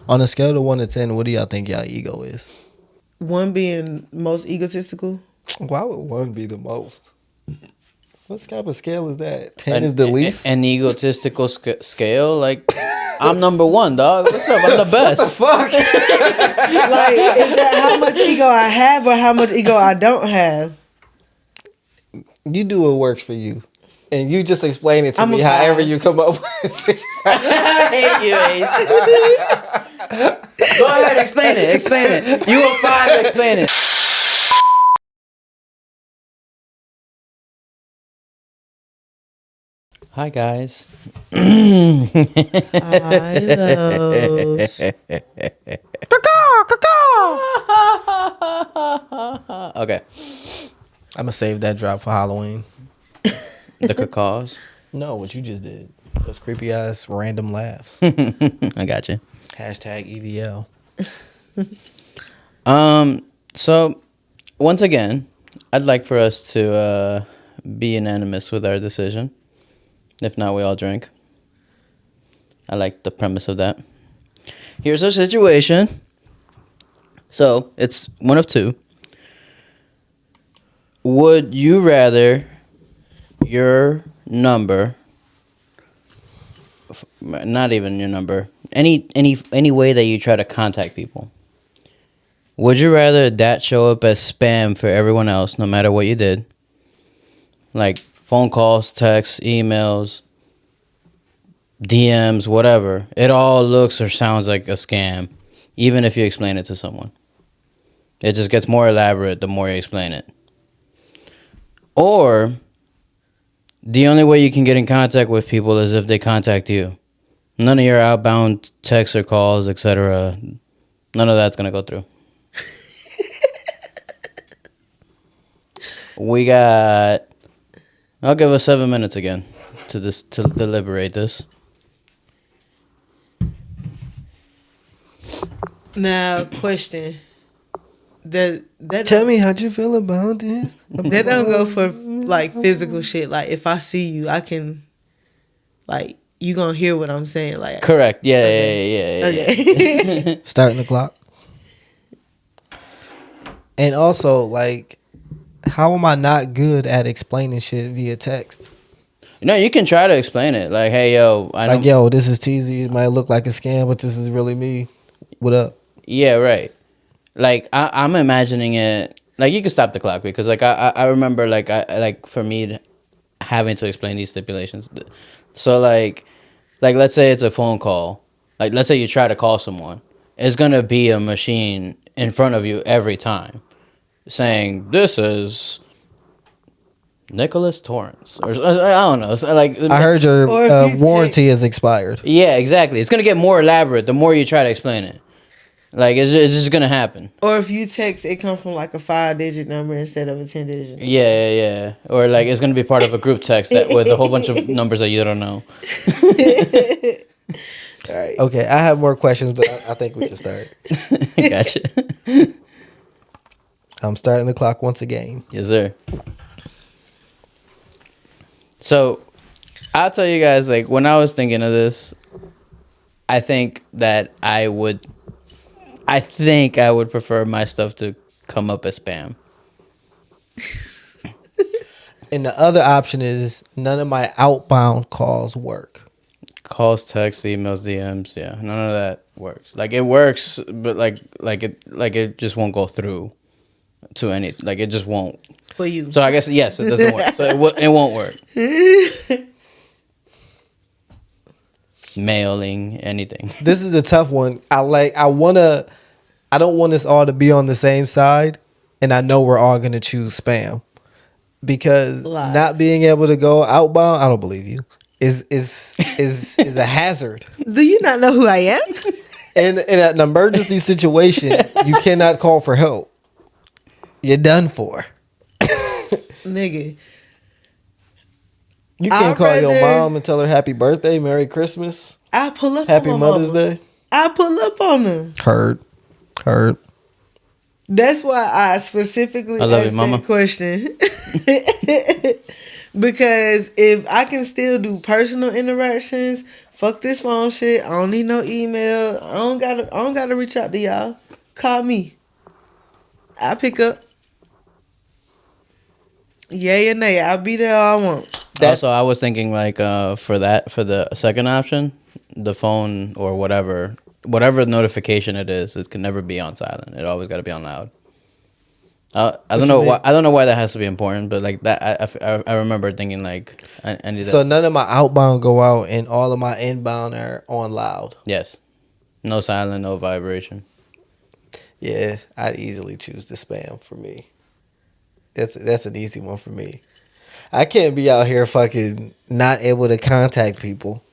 On a scale of 1 to 10, what do y'all think y'all ego is? 1 being most egotistical. Why would 1 be the most? What type of scale is that? 10 is the least? An egotistical scale? Like, I'm number 1, dog. What's up? I'm the best. Fuck. Like, is that how much ego I have or how much ego I don't have? You do what works for you. And you just explain it to I'm me a however 5. you come up with it. I hate you, Ace. Go ahead, explain it. Explain it. You a 5, explain it. Hi, guys. I loves. Okay. I'm going to save that drop for Halloween. The cacaws. No, what you just did. Those creepy ass random laughs. I got you. Hashtag EDL. So, once again, I'd like for us to be unanimous with our decision. If not, we all drink. I like the premise of that. Here's our situation. So, it's one of two. Would you rather your number, not even your number, any way that you try to contact people, would you rather that show up as spam for everyone else, no matter what you did? Like phone calls, texts, emails, DMs, whatever. It all looks or sounds like a scam, even if you explain it to someone. It just gets more elaborate the more you explain it. Or the only way you can get in contact with people is if they contact you. None of your outbound texts or calls, etc. None of that's going to go through. We got... I'll give us 7 minutes again to deliberate this. Now, question. That Tell me how'd you feel about this? That don't go for like physical shit. Like if I see you, I can, like, you gonna hear what I'm saying. Like Correct. Yeah, okay. yeah. Okay. Starting the clock. And also, like, how am I not good at explaining shit via text? No, you can try to explain it. Like, hey, yo, I know. Like, yo, this is TZ. It might look like a scam, but this is really me. What up? Yeah, right. Like, I'm imagining it. Like, you can stop the clock because, like, I remember, like, for me having to explain these stipulations. So, like, let's say it's a phone call. Like, let's say you try to call someone. It's gonna be a machine in front of you every time, saying this is Nicholas Torrance, or I don't know. So, like, I heard your warranty is expired. Yeah, exactly. It's gonna get more elaborate the more you try to explain it. Like, it's just gonna happen. Or if you text, it comes from like a 5-digit number instead of a 10-digit number. Yeah. Or like it's gonna be part of a group text that with a whole bunch of numbers that you don't know. All right. Okay, I have more questions, but I think we can start. Gotcha. I'm starting the clock once again. Yes, sir. So, I'll tell you guys, like, when I was thinking of this, I think I would prefer my stuff to come up as spam. And the other option is none of my outbound calls work. Calls, texts, emails, DMs, yeah, none of that works. Like, it works, but like it just won't go through to any. Like, it just won't. For you. So I guess yes, it doesn't work. So it won't work. Mailing, anything. This is a tough one. I don't want us all to be on the same side, and I know we're all gonna choose spam. Because not being able to go outbound, I don't believe you, is a hazard. Do you not know who I am? And in an emergency situation, you cannot call for help. You're done for. Nigga. You can't call your mom and tell her happy birthday, Merry Christmas. I pull up Happy on my Mother's mama. Day. I pull up on her. Heard. That's why I specifically asked that question. Because if I can still do personal interactions, Fuck this phone shit. I don't need no email. I don't gotta reach out to y'all. Call me. I pick up. Yay or nay. I'll be there all I want. Also, I was thinking like for the second option, the phone or whatever notification it is, it can never be on silent. It always got to be on loud. I don't know why. I don't know why that has to be important, but like that, I remember thinking like I need that. So none of my outbound go out, and all of my inbound are on loud. Yes, no silent, no vibration. Yeah, I'd easily choose the spam for me. That's an easy one for me. I can't be out here fucking not able to contact people.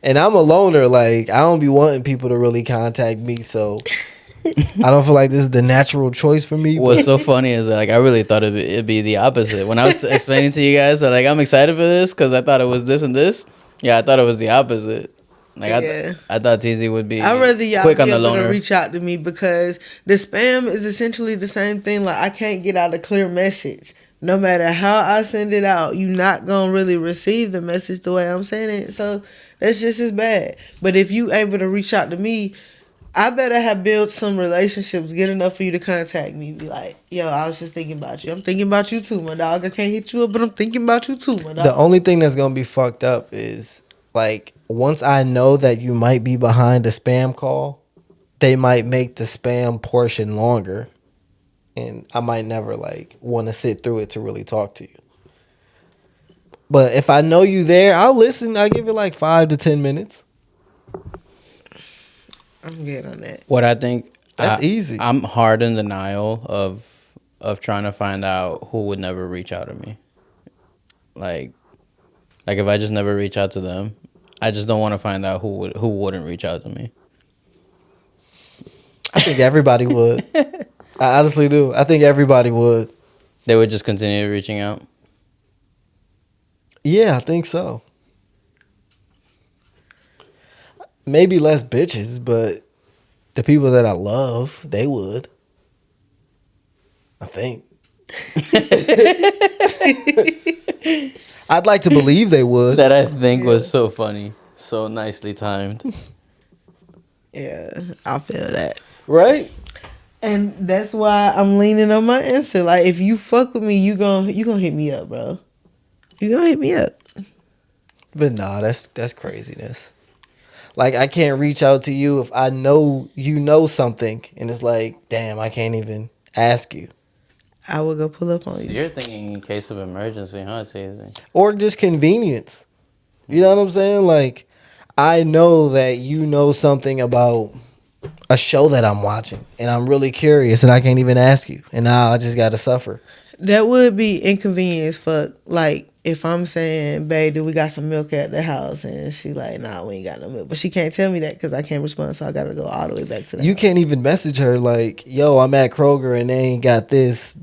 And I'm a loner. Like, I don't be wanting people to really contact me, so I don't feel like this is the natural choice for me. What's so funny is that, like, I really thought it'd be the opposite. When I was explaining to you guys that, like, I'm excited for this because I thought it was this and this. Yeah, I thought it was the opposite. Like, I thought TZ would be I'd rather y'all quick be on the able loner. to reach out to me because the spam is essentially the same thing. Like, I can't get out a clear message. No matter how I send it out, you're not going to really receive the message the way I'm saying it. So, that's just as bad. But if you able to reach out to me, I better have built some relationships good enough for you to contact me. Be like, yo, I was just thinking about you. I'm thinking about you too, my dog. I can't hit you up, but I'm thinking about you too, my dog. The only thing that's going to be fucked up is, like, once I know that you might be behind a spam call, they might make the spam portion longer. And I might never, like, want to sit through it to really talk to you. But if I know you there, I'll listen. I'll give it like 5 to 10 minutes. I'm good on that. What I think That's easy. I'm hard in denial of trying to find out who would never reach out to me. Like if I just never reach out to them, I just don't want to find out who wouldn't reach out to me. I think everybody would. I honestly do. I think everybody would. They would just continue reaching out. Yeah, I think so. Maybe less bitches, but the people that I love, they would. I think. I'd like to believe they would. That I think was so funny. So nicely timed. Yeah, I feel that. Right? And that's why I'm leaning on my answer. Like, if you fuck with me, you gonna hit me up, bro. You gonna hit me up. But nah, that's craziness. Like, I can't reach out to you if I know you know something, and it's like, damn, I can't even ask you. I will go pull up on So you. you're thinking in case of emergency, huh, TZ? Or just convenience. You know what I'm saying? Like, I know that you know something about a show that I'm watching, and I'm really curious, and I can't even ask you, and now I just got to suffer. That would be inconvenient as fuck. Like, if I'm saying, babe, do we got some milk at the house? And she like, nah, we ain't got no milk. But she can't tell me that because I can't respond, so I got to go all the way back to that. You can't even message her like, yo, I'm at Kroger, and they ain't got this.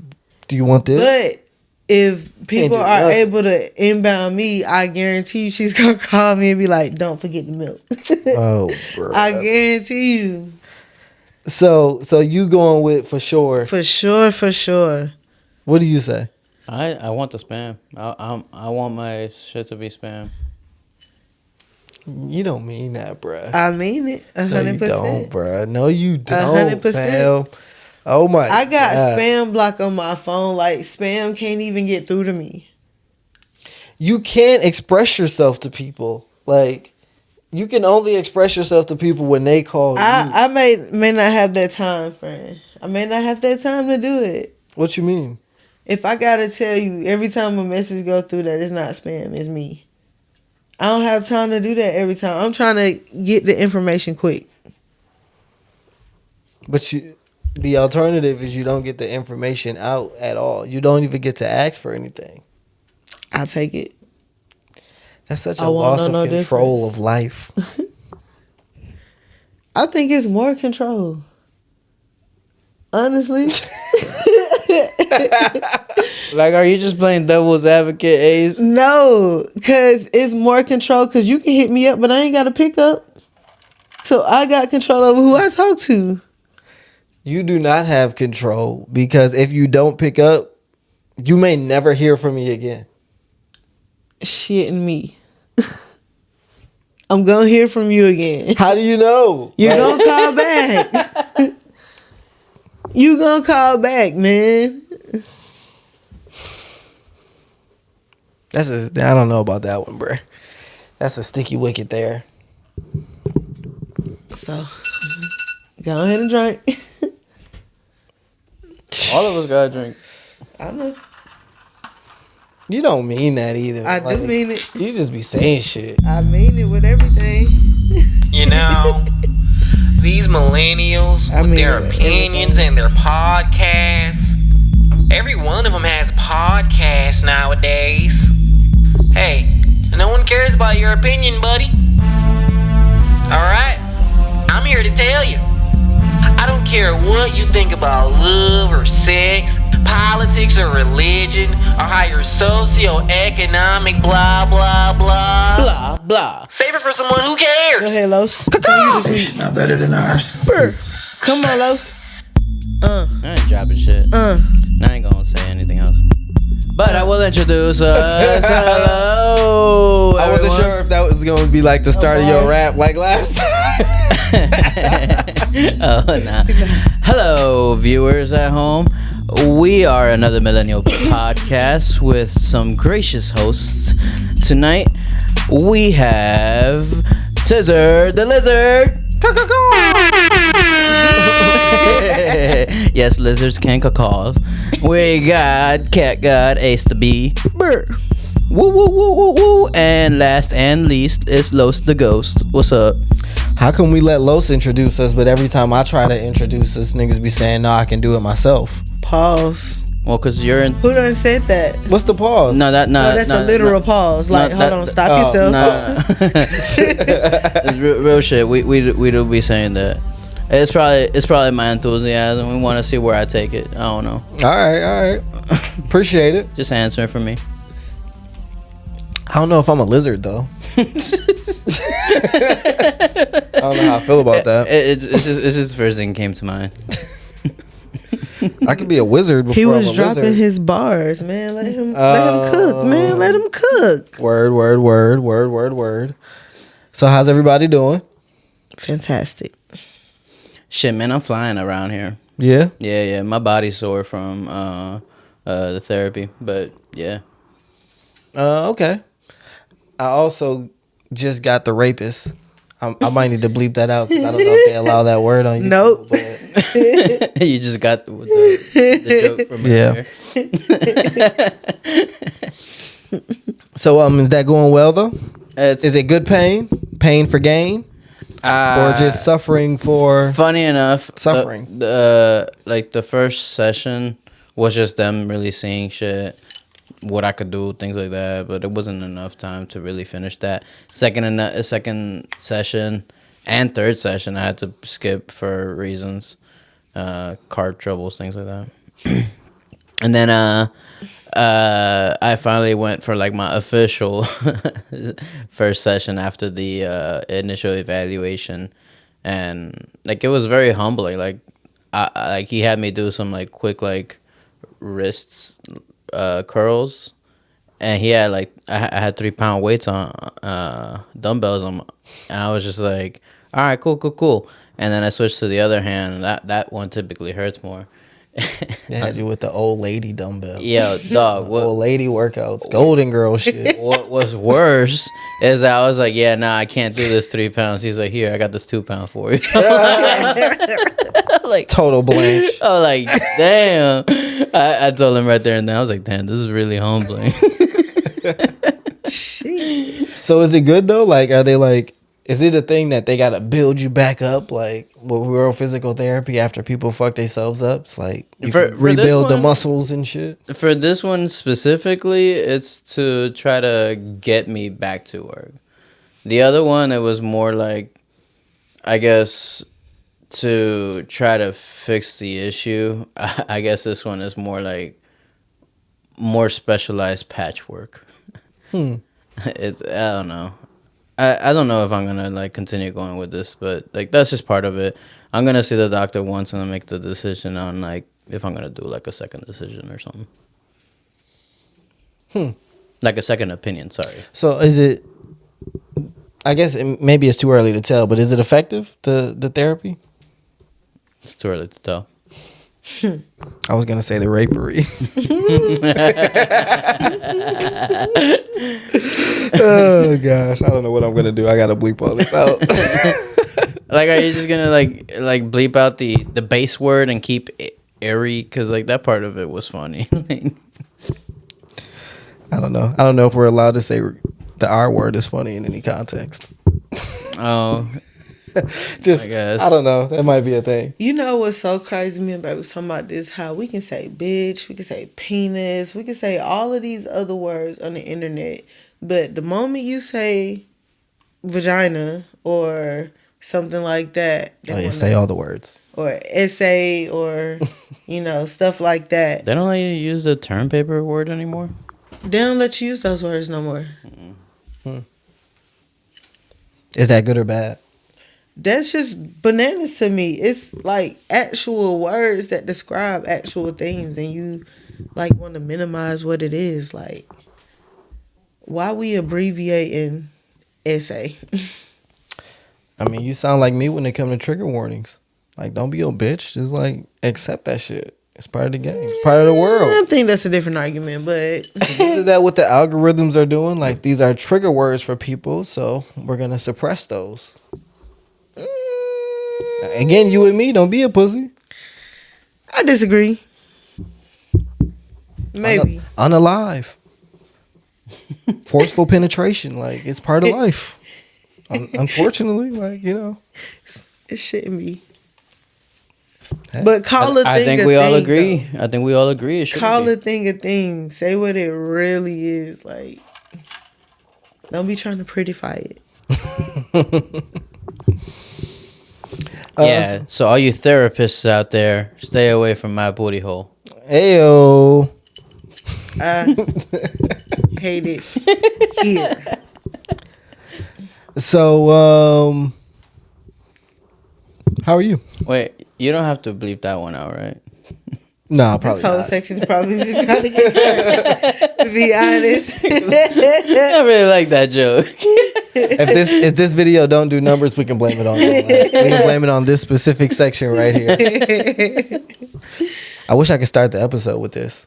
Do you want this? But if people do are nothing. able to inbound me, I guarantee you she's going to call me and be like, don't forget the milk. Oh, bro. I guarantee you. So you going with for sure. For sure. What do you say? I want the spam. I want my shit to be spam. You don't mean that, bruh. I mean it. 100%. No, you don't, bruh. No, you don't, 100%. fam. Oh, my I got God. spam block on my phone. Like, spam can't even get through to me. You can't express yourself to people. Like, you can only express yourself to people when they call you. I may not have that time, friend. I may not have that time to do it. What you mean? If I gotta tell you every time a message go through that it's not spam, it's me. I don't have time to do that every time. I'm trying to get the information quick. But the alternative is you don't get the information out at all. You don't even get to ask for anything. I'll take it. That's such I a won't loss know of no control difference. of life. I think it's more control. Honestly. Like, are you just playing devil's advocate, Ace? No, because it's more control because you can hit me up, but I ain't got to pick up. So I got control over who I talk to. You do not have control because if you don't pick up, you may never hear from me again. Shitting me. I'm gonna hear from you again. How do you know? You're gonna call back. You gonna call back, man. I don't know about that one, bro. That's a sticky wicket there. So, go ahead and drink. All of us gotta drink. I know. You don't mean that either. I do mean it. You just be saying shit. I mean it with everything. You know, these millennials with their opinions and their podcasts. Every one of them has podcasts nowadays. Hey, no one cares about your opinion, buddy. Alright? I'm here to tell you. I don't care what you think about love or sex, politics or religion, or how you're socioeconomic, blah, blah, blah. Blah, blah. Save it for someone who cares. Go ahead, Los. It's not better than ours. Come on, Los. I ain't dropping shit. I ain't gonna say anything else. But I will introduce us. Hello, I wasn't everyone. sure if that was going to be like the start of your rap like last time. Oh, nah. Hello, viewers at home. We are another Millennial podcast with some gracious hosts. Tonight, we have Scissor the Lizard. Yes, lizards can caw. We got Cat God Ace to B. Brr. Woo woo woo woo woo. And last and least is Los the Ghost. What's up? How come we let Los introduce us, but every time I try to introduce us, niggas be saying, no, I can do it myself. Pause. Well, cause you're in. Who done said that? What's the pause? No, That's a literal pause. Like, hold on, stop yourself. Nah. It's real shit. We do be saying that. It's probably my enthusiasm. We want to see where I take it. I don't know. All right. Appreciate it. Just answering for me. I don't know if I'm a lizard, though. I don't know how I feel about that. It's just the first thing that came to mind. I could be a wizard before He was I'm a dropping lizard. his bars, man. Let him cook, man. Let him cook. Word. So how's everybody doing? Fantastic. Shit, man, I'm flying around here. Yeah? Yeah. My body's sore from the therapy, but yeah. Okay. I also just got the rapist. I might need to bleep that out because I don't know if they allow that word on YouTube. Nope. But You just got the joke from yeah. So is that going well though? It's Is it good pain? Pain for gain? Or just suffering for funny enough suffering? Like the first session was just them really seeing shit, what I could do, things like that, but it wasn't enough time to really finish that. Second session and third session I had to skip for reasons, car troubles, things like that. And then I finally went for like my official first session after the initial evaluation, and like it was very humbling. Like like he had me do some like quick like wrists curls, and he had like I had 3-pound weights on dumbbells on, and I was just like, all right, cool. And then I switched to the other hand, and that one typically hurts more. They had you with the old lady dumbbell. Yo, dog. Old lady workouts. Golden girl shit. What was worse is that I was like, yeah, nah, I can't do this 3 pounds. He's like, here, I got this 2 pound for you. Like Total blanche. I was like, damn. I told him right there and then, I was like, damn, this is really humbling. So is it good though? Like, are they like, is it a thing that they gotta build you back up, like with real physical therapy after people fuck themselves up? It's like you For can rebuild the one- muscles and shit. For this one specifically, it's to try to get me back to work. The other one, it was more like, I guess, to try to fix the issue. I guess this one is more like more specialized patchwork. It's I don't know. I don't know if I'm gonna like continue going with this, but like that's just part of it. I'm gonna see the doctor once and then make the decision on like if I'm gonna do like a second decision or something. Like a second opinion. Sorry. So is it I guess maybe it's too early to tell, but is it effective, the therapy? It's too early to tell. I was gonna say the rapery. Oh gosh, I don't know what I'm gonna do. I gotta bleep all this out. Like, are you just gonna like bleep out the base word and keep airy? Because like that part of it was funny. I don't know. I don't know if we're allowed to say the R word is funny in any context. Oh, Just I guess. I don't know. That might be a thing. You know what's so crazy? Me and baby was talking about this. How we can say bitch, we can say penis, we can say all of these other words on the internet, but the moment you say vagina or something like that, Oh yeah, say all the words. or essay or stuff like that. They don't let you use the term paper word anymore. They don't let you use those words no more. Is that good or bad? That's just bananas to me. It's like actual words that describe actual things, and you like want to minimize what it is. Like, why we abbreviating essay? I mean, you sound like me when it comes to trigger warnings. Like, don't be a bitch. Just like accept that shit. It's part of the game. It's part of the world. I think that's a different argument, but Isn't that what the algorithms are doing? Like, these are trigger words for people, so we're gonna suppress those. Again, you and me, don't be a pussy. I disagree. Maybe. Unalive. Forceful penetration, like it's part of life. Unfortunately, like It shouldn't be. Hey. But call a thing I think a we thing, all agree. though. I think we all agree. It should Call be. a thing a thing. Say what it really is. Like, don't be trying to prettify it. Yeah. So all you therapists out there, stay away from my booty hole. Ayo. I hate it here. So, how are you? Wait, you don't have to bleep that one out, right? No, This probably whole not. section's probably just gonna get cut, to be honest. I really like that joke. If this video don't do numbers, we can blame it on them. Like, we can blame it on this specific section right here. I wish I could start the episode with this.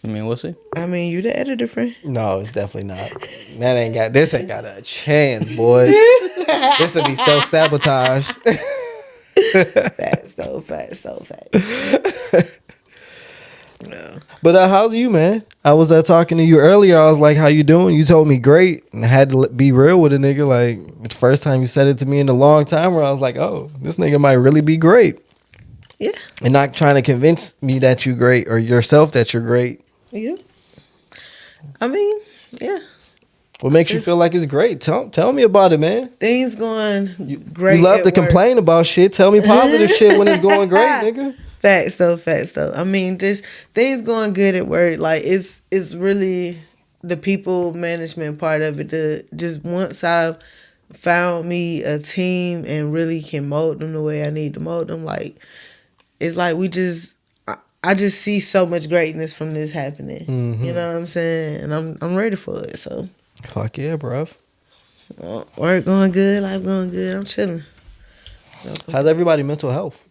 I mean, we'll see. I mean, you the editor, friend. No, it's definitely not. This ain't got a chance, boy. This would be self-sabotage. Facts, though. But how's you, man? I was talking to you earlier. I was like, how you doing? You told me great. And I had to be real with a nigga. Like, it's the first time you said it to me in a long time where I was like, oh, this nigga might really be great. Yeah. And not trying to convince me that you're great or yourself that you're great. Yeah. I mean, yeah. What makes you feel like it's great? Tell me about it, man. Things going great. You love at to work. complain about shit. Tell me positive shit when it's going great, nigga. Facts though. I mean, just things going good at work. Like it's really the people management part of it. Just once I've found me a team and really can mold them the way I need to mold them, like it's like I just see so much greatness from this happening. Mm-hmm. You know what I'm saying? And I'm ready for it. So Fuck yeah, bruv. work going good, life going good. I'm chilling. How's everybody mental health?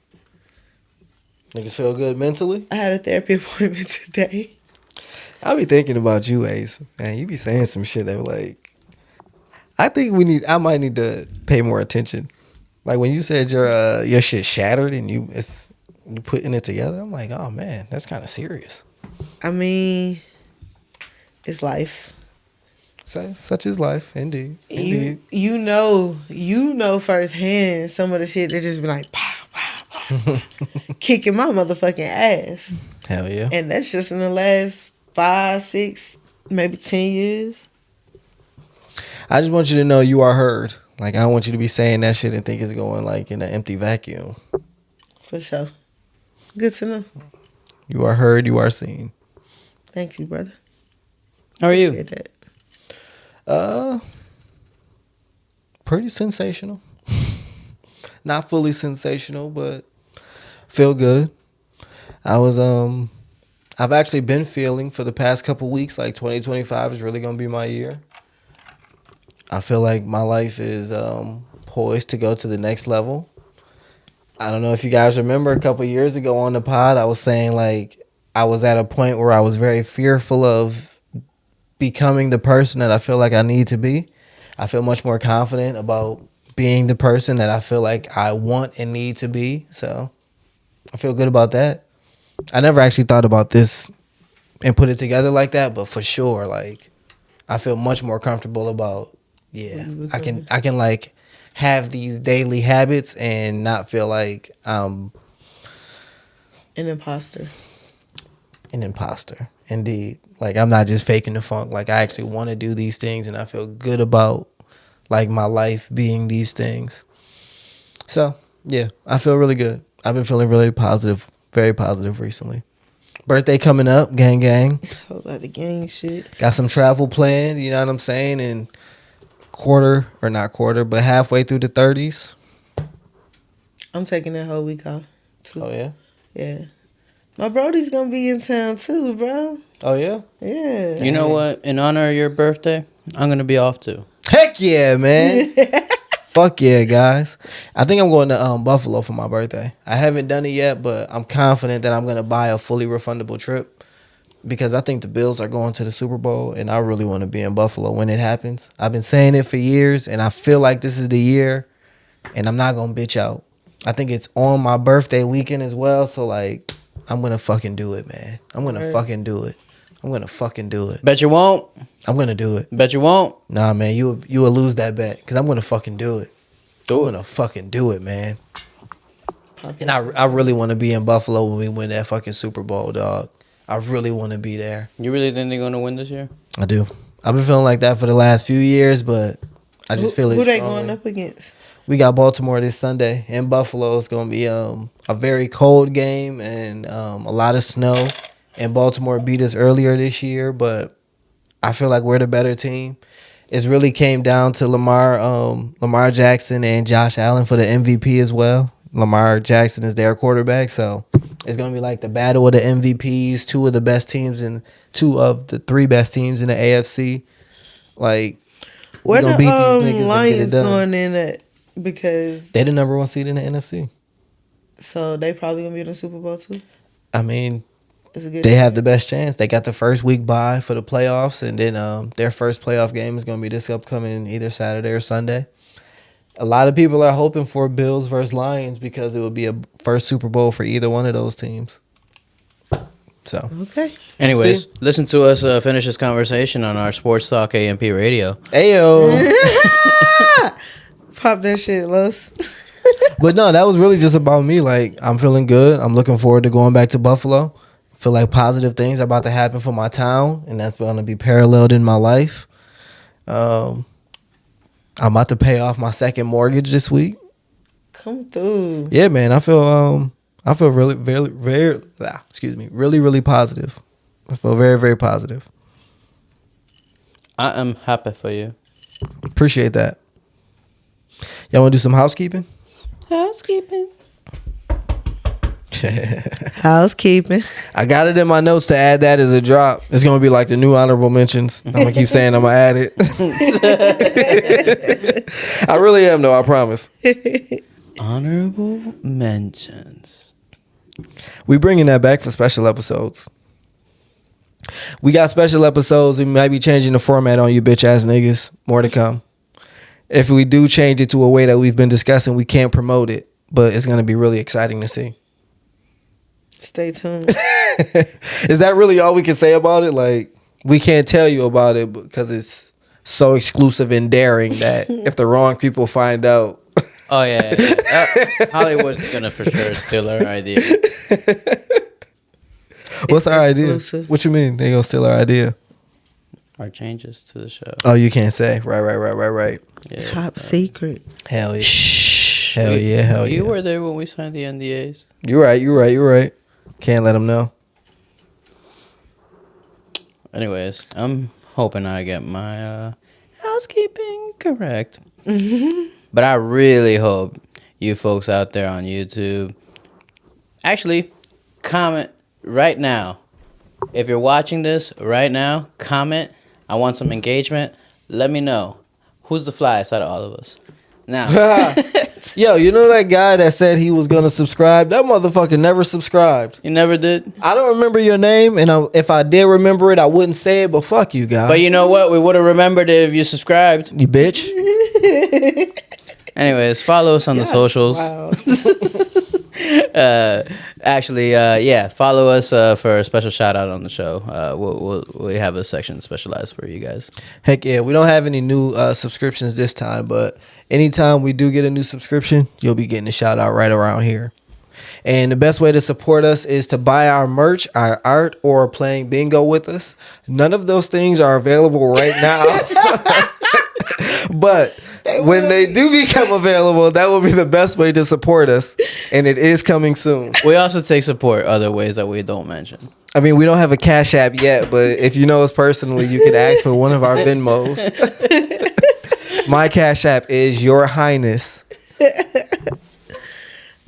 Niggas feel good mentally? I had a therapy appointment today. I be thinking about you, Ace. Man, you be saying some shit that like I might need to pay more attention. Like when you said your shit shattered and you putting it together, I'm like, oh man, that's kind of serious. I mean, it's life. Such is life, indeed. Indeed. You know firsthand some of the shit that just be like pow, pow, pow, kicking my motherfucking ass. Hell yeah. And that's just in the last 5, 6, maybe 10 years. I just want you to know you are heard. Like I don't want you to be saying that shit and think it's going like in an empty vacuum. For sure. Good to know. You are heard, you are seen. Thank you, brother. How are you? Appreciate that. Pretty sensational. Not fully sensational, but feel good. I've actually been feeling for the past couple weeks like 2025 is really gonna be my year. I feel like my life is poised to go to the next level. I don't know if you guys remember a couple years ago on the pod, I was saying like I was at a point where I was very fearful of becoming the person that I feel like I need to be. I feel much more confident about being the person that I feel like I want and need to be. So I feel good about that. I never actually thought about this and put it together like that, but for sure, like I feel much more comfortable about I can like have these daily habits and not feel like I'm an imposter. An imposter. Indeed. Like I'm not just faking the funk. Like I actually want to do these things and I feel good about like my life being these things. So yeah, I feel really good. I've been feeling really positive, very positive recently. Birthday coming up, gang gang. Whole lot of gang shit. Got some travel planned, you know what I'm saying? And but halfway through the 30s. I'm taking that whole week off too. Oh yeah? Yeah. My brody's gonna be in town too, bro. Oh yeah? Yeah. You know what? In honor of your birthday, I'm gonna be off too. Heck yeah, man. Fuck yeah, guys. I think I'm going to Buffalo for my birthday. I haven't done it yet, but I'm confident that I'm going to buy a fully refundable trip because I think the Bills are going to the Super Bowl, and I really want to be in Buffalo when it happens. I've been saying it for years, and I feel like this is the year, and I'm not going to bitch out. I think it's on my birthday weekend as well, so, like, I'm going to fucking do it, man. I'm going to fucking do it. I'm going to fucking do it. Bet you won't. I'm going to do it. Bet you won't. Nah, man, you will lose that bet because I'm going to fucking do it. Do it. I'm going to fucking do it, man. And I really want to be in Buffalo when we win that fucking Super Bowl, dog. I really want to be there. You really think they're going to win this year? I do. I've been feeling like that for the last few years, but I just feel it. Who they going up against? We got Baltimore this Sunday in Buffalo. It's going to be a very cold game and a lot of snow. And Baltimore beat us earlier this year, but I feel like we're the better team. It's really came down to Lamar Jackson and Josh Allen for the MVP as well. Lamar Jackson is their quarterback, so it's going to be like the battle of the MVPs, two of the three best teams in the AFC. Like, where the beat these niggas Lions going in at? Because they the number one seed in the NFC. So they probably going to be in the Super Bowl too? I mean, They have the best chance. They got the first week bye for the playoffs, and then their first playoff game is going to be this upcoming either Saturday or Sunday. A lot of people are hoping for Bills versus Lions because it would be a first Super Bowl for either one of those teams. So okay. Anyways, listen to us finish this conversation on our Sports Talk AMP radio. Ayo. Pop that shit, Los. But no, that was really just about me. Like, I'm feeling good. I'm looking forward to going back to Buffalo. Feel like positive things are about to happen for my town, and that's going to be paralleled in my life. I'm about to pay off my second mortgage this week. Come through. Yeah, man. I feel really, really positive. I feel very, very positive. I am happy for you. Appreciate that. Y'all want to do some housekeeping? Housekeeping. Housekeeping. I got it in my notes to add that as a drop. It's going to be like the new honorable mentions. I'm going to keep saying I'm going to add it. I really am, though. I promise. Honorable mentions. We bringing that back for special episodes. We got special episodes. We might be changing the format on you bitch ass niggas. More to come. If we do change it to a way that we've been discussing, we can't promote it. But it's going to be really exciting to see. Stay tuned. Is that really all we can say about it? Like, we can't tell you about it because it's so exclusive and daring that if the wrong people find out. Oh, yeah. Hollywood's going to for sure steal our idea. What's our exclusive. idea? What you mean? They going to steal our idea? Our changes to the show. Oh, you can't say. Right. Yeah, top secret. Hell yeah. Hell yeah. You were there when we signed the NDAs. You're right. Can't let them know. Anyways, I'm hoping I get my housekeeping correct. But I really hope you folks out there on YouTube actually comment right now. If you're watching this right now, comment. I want some engagement. Let me know. Who's the flyest out of all of us? Now, Yo, you know that guy that said he was gonna subscribe? That motherfucker never subscribed. you never did. I don't remember your name, and if I did remember it, I wouldn't say it. But fuck you, guy. But you know what? We would have remembered it if you subscribed. You bitch. Anyways, follow us on the socials. Wow. Follow us for a special shout out on the show. We have a section specialized for you guys. Heck yeah, we don't have any new subscriptions this time, but anytime we do get a new subscription, you'll be getting a shout out right around here. And the best way to support us is to buy our merch, our art, or playing bingo with us. None of those things are available right now. But when they do become available, that will be the best way to support us. And it is coming soon. We also take support other ways that we don't mention. I mean, we don't have a Cash App yet, but if you know us personally, you can ask for one of our Venmos. My Cash App is Your Highness.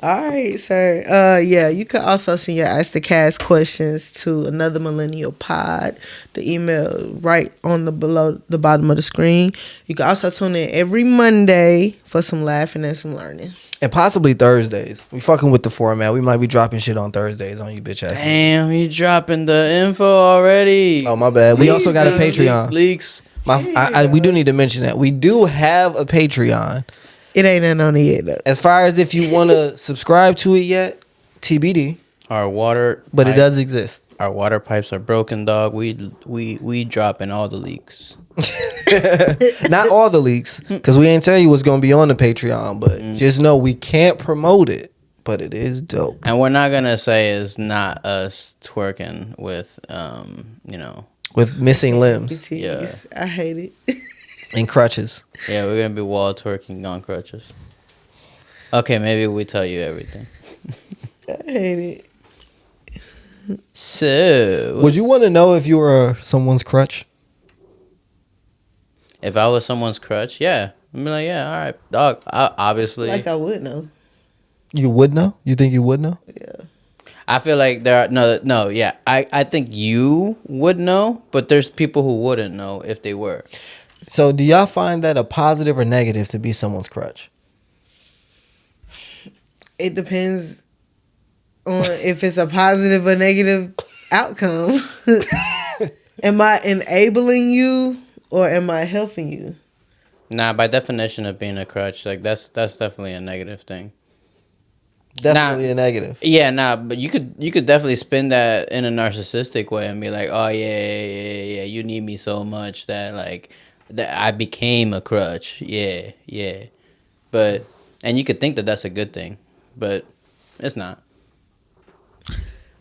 All right, sir. You can also send your Ask the Cast questions to another Millennial Pod. The email right on the bottom of the screen. You can also tune in every Monday for some laughing and some learning. And possibly Thursdays. We fucking with the format. We might be dropping shit on Thursdays on you bitch ass. Damn, you dropping the info already. Oh, my bad. We also got a Patreon. Leaks. We do need to mention that. We do have a Patreon. It ain't nothing on it yet, though. As far as if you want to subscribe to it yet, TBD. Our water, but it does exist. Our water pipes are broken, dog. We dropping all the leaks. Not all the leaks, because we ain't tell you what's gonna be on the Patreon. But just know we can't promote it, but it is dope. And we're not gonna say it's not us twerking with, with missing limbs. Yeah, I hate it. And crutches. Yeah, we're gonna be wall twerking on crutches. Okay, maybe we tell you everything. I hate it. So, would you want to know if you were someone's crutch? If I was someone's crutch, yeah, I'd be like, yeah, all right, dog. Obviously, Like I would know. You would know? You think you would know? Yeah. I feel like there are no, yeah. I think you would know, but there's people who wouldn't know if they were. So, do y'all find that a positive or negative to be someone's crutch? It depends on if it's a positive or negative outcome. Am I enabling you or am I helping you? Nah, by definition of being a crutch, like that's definitely a negative thing. Definitely a negative. Yeah, but you could definitely spin that in a narcissistic way and be like, oh yeah, you need me so much that like that I became a crutch. Yeah. But and you could think that that's a good thing, but it's not.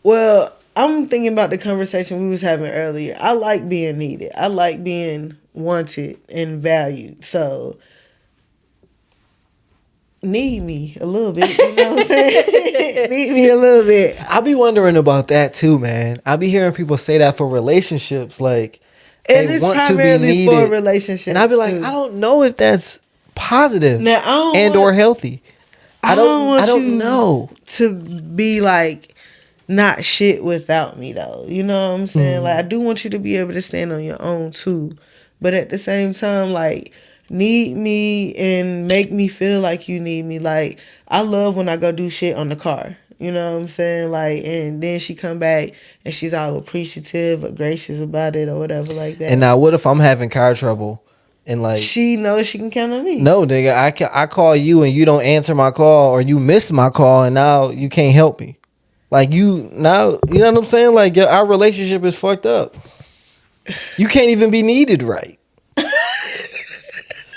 Well, I'm thinking about the conversation we was having earlier. I like being needed. I like being wanted and valued. So need me a little bit, you know what I'm saying? Need me a little bit. I be wondering about that too, man. I be hearing people say that for relationships, like And they it's want to be primarily needed. for relationships. And I be like, too. I don't know if that's positive Now, or healthy. I don't know to be like not shit without me though. You know what I'm saying? Like I do want you to be able to stand on your own too. But at the same time, like need me and make me feel like you need me. Like I love when I go do shit on the car. You know what I'm saying? Like, and then she come back and she's all appreciative or gracious about it or whatever like that. And now, what if I'm having car trouble and like she knows she can count on me? No, nigga, I call you and you don't answer my call, or you miss my call and now you can't help me. Like you know what I'm saying? Like our relationship is fucked up. You can't even be needed right.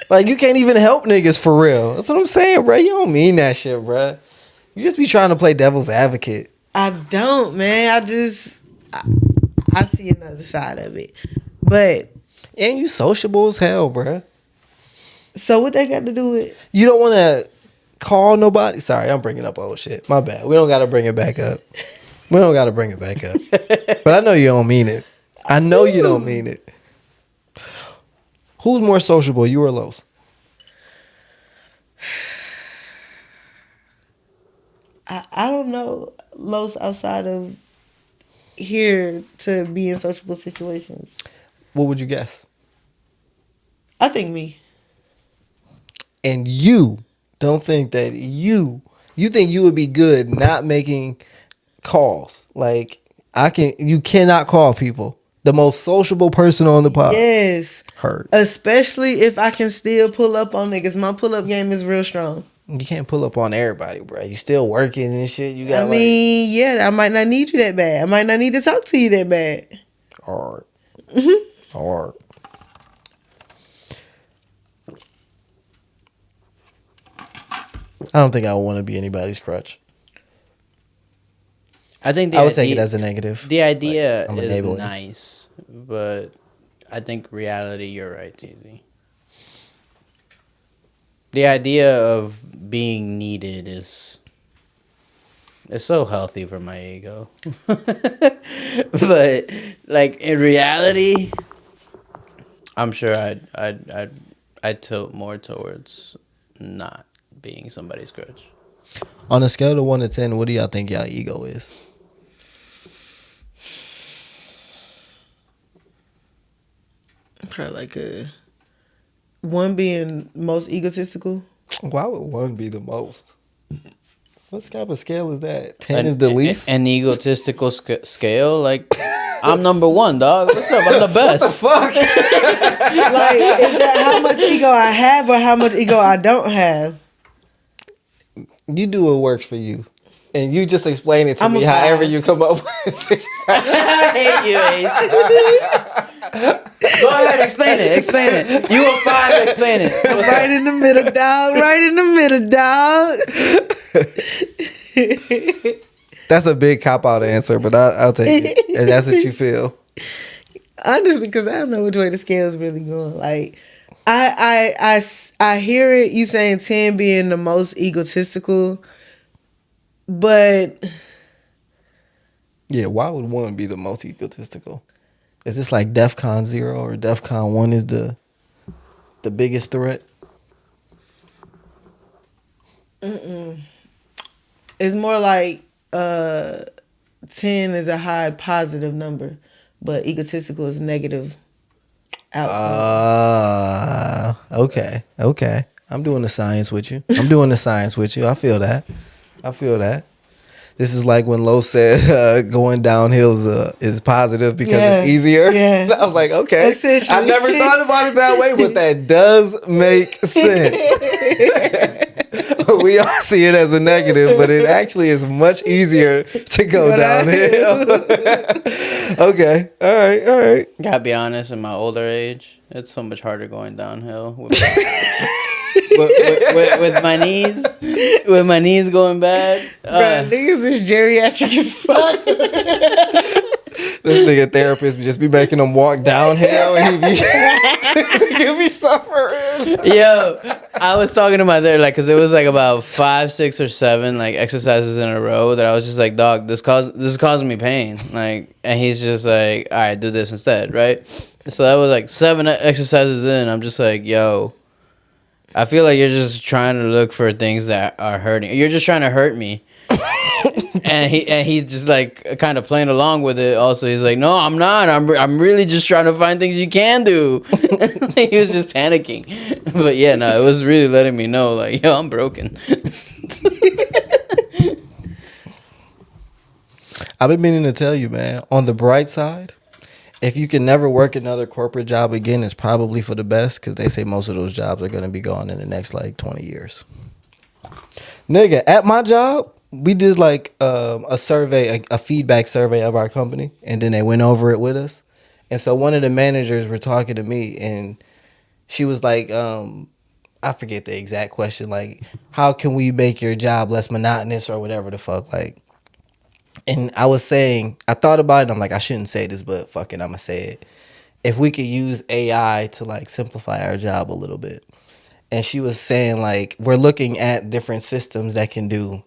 Like you can't even help niggas for real. That's what I'm saying, bro. You don't mean that shit, bro. You just be trying to play devil's advocate. I don't, man. I see another side of it. But and you sociable as hell, bro. So what they got to do with? You don't want to call nobody. Sorry, I'm bringing up old shit. My bad. We don't got to bring it back up. But I know you don't mean it. I know you don't mean it. Who's more sociable, you or Los? I don't know Los outside of here to be in sociable situations. What would you guess? I think me. and you don't think that you think you would be good not making calls. Like you cannot call people. The most sociable person on the pod. Yes. Hurt. Especially if I can still pull up on niggas. My pull up game is real strong. You can't pull up on everybody, bro. You still working and shit. You got. Yeah, I might not need you that bad. I might not need to talk to you that bad. Hard. Hard. I don't think I want to be anybody's crutch. I think I would take it as a negative. The idea like, is nice, but I think reality, you're right, TZ. The idea of being needed is so healthy for my ego. But like in reality, I'm sure I'd tilt more towards not being somebody's crutch. On a scale of 1 to 10, what do y'all think y'all ego is? Probably like a 1 being most egotistical. Why would 1 be the most? What type of scale is that? 10 is the least? An egotistical scale? Like, I'm number 1, dog. What's up? I'm the best. What the fuck? Like, is that how much ego I have or how much ego I don't have? You do what works for you. And you just explain it to I'm me a however 5. you come up with it. I hate you, Ace. Go ahead, explain it. You a 5, explain it. Right in the middle, dog. Right in the middle, dog. That's a big cop-out answer, but I'll take it. And that's what you feel. Honestly, because I don't know which way the scale is really going. Like, I hear it, you saying 10 being the most egotistical, but... Yeah, why would 1 be the most egotistical? Is this like DEFCON 0 or DEFCON 1 is the biggest threat? It's more like 10 is a high positive number, but egotistical is negative outcome. Okay. I'm doing the science with you. I feel that. This is like when Lo said going downhill is positive because it's easier. Yeah. I was like, okay. I never thought about it that way, but that does make sense. We all see it as a negative, but it actually is much easier to go downhill. Okay. All right. Gotta be honest, in my older age, it's so much harder going downhill. With my knees going bad. Bro, niggas is geriatric as fuck. This nigga therapist just be making them walk downhill and he be suffering. Yo, I was talking to my therapist, like, cause it was like about 5, 6, or 7 like exercises in a row that I was just like, dog, this is causing me pain. Like, and he's just like, all right, do this instead, right? So that was like 7 exercises in. I'm just like, yo, I feel like you're just trying to look for things that are hurting. You're just trying to hurt me. and he's just like kind of playing along with it. Also, he's like, no, I'm not. I'm really just trying to find things you can do. He was just panicking. But yeah, no, it was really letting me know, like, yo, I'm broken. I've been meaning to tell you, man, on the bright side, if you can never work another corporate job again, it's probably for the best because they say most of those jobs are going to be gone in the next like 20 years. Nigga, at my job, we did like a survey, a feedback survey of our company, and then they went over it with us. And so one of the managers were talking to me, and she was like, I forget the exact question, like, how can we make your job less monotonous or whatever the fuck, like. And I was saying, I thought about it, and I'm like, I shouldn't say this, but fuck it, I'm going to say it. If we could use AI to, like, simplify our job a little bit. And she was saying, like, we're looking at different systems that can do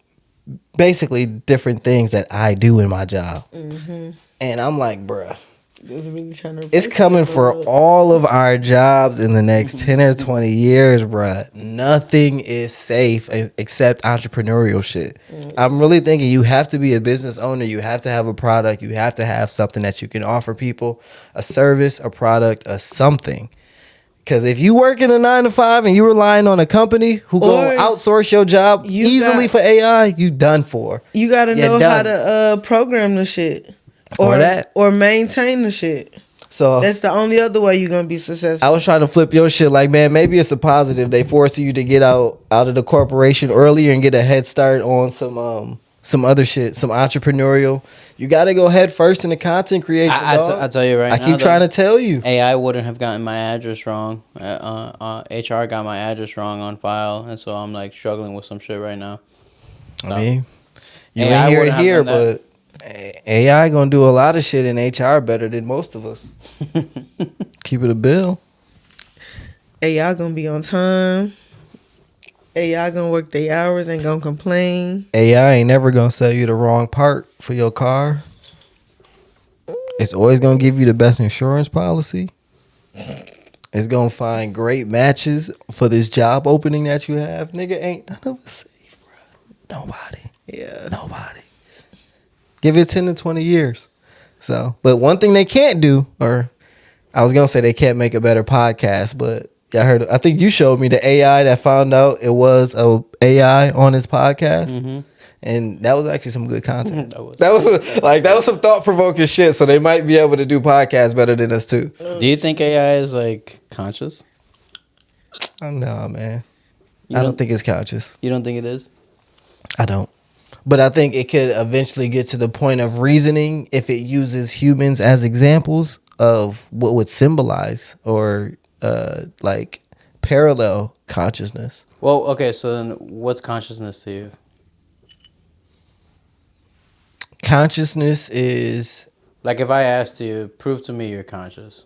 basically different things that I do in my job. Mm-hmm. And I'm like, bruh. Really it's coming for all of our jobs in the next 10 or 20 years, bruh. Nothing is safe except entrepreneurial shit. I'm really thinking you have to be a business owner. You have to have a product. You have to have something that you can offer people, a service, a product, a something. Because if you work in a 9 to 5 and you relying on a company who gonna outsource your job easily for AI, you done for. You gotta know how to program the shit, or maintain the shit. So that's the only other way you're gonna be successful. I was trying to flip your shit like, man, maybe it's a positive. They forcing you to get out of the corporation earlier and get a head start on some other shit, some entrepreneurial. You got to go head first in the content creation. I tell you right now. I keep trying to tell you. AI wouldn't have gotten my address wrong. HR got my address wrong on file, and so I'm like struggling with some shit right now. So, I mean, you ain't hear it here, but AI gonna do a lot of shit in HR better than most of us. Keep it a bill. AI gonna be on time. AI gonna work their hours, ain't gonna complain. AI ain't never gonna sell you the wrong part for your car. It's always gonna give you the best insurance policy. It's gonna find great matches for this job opening that you have. Nigga, ain't none of us safe, bro. Nobody. Yeah. Nobody. Give it 10 to 20 years. So, but one thing they can't do, or I was gonna say they can't make a better podcast, but I heard. I think you showed me the AI that found out it was a AI on his podcast, and that was actually some good content. that was some thought provoking shit. So they might be able to do podcasts better than us too. Do you think AI is like conscious? No, man. I don't think it's conscious. You don't think it is? I don't. But I think it could eventually get to the point of reasoning if it uses humans as examples of what would symbolize or like parallel consciousness. Well, okay, so then what's consciousness to you? Consciousness is... Like if I asked you, prove to me you're conscious.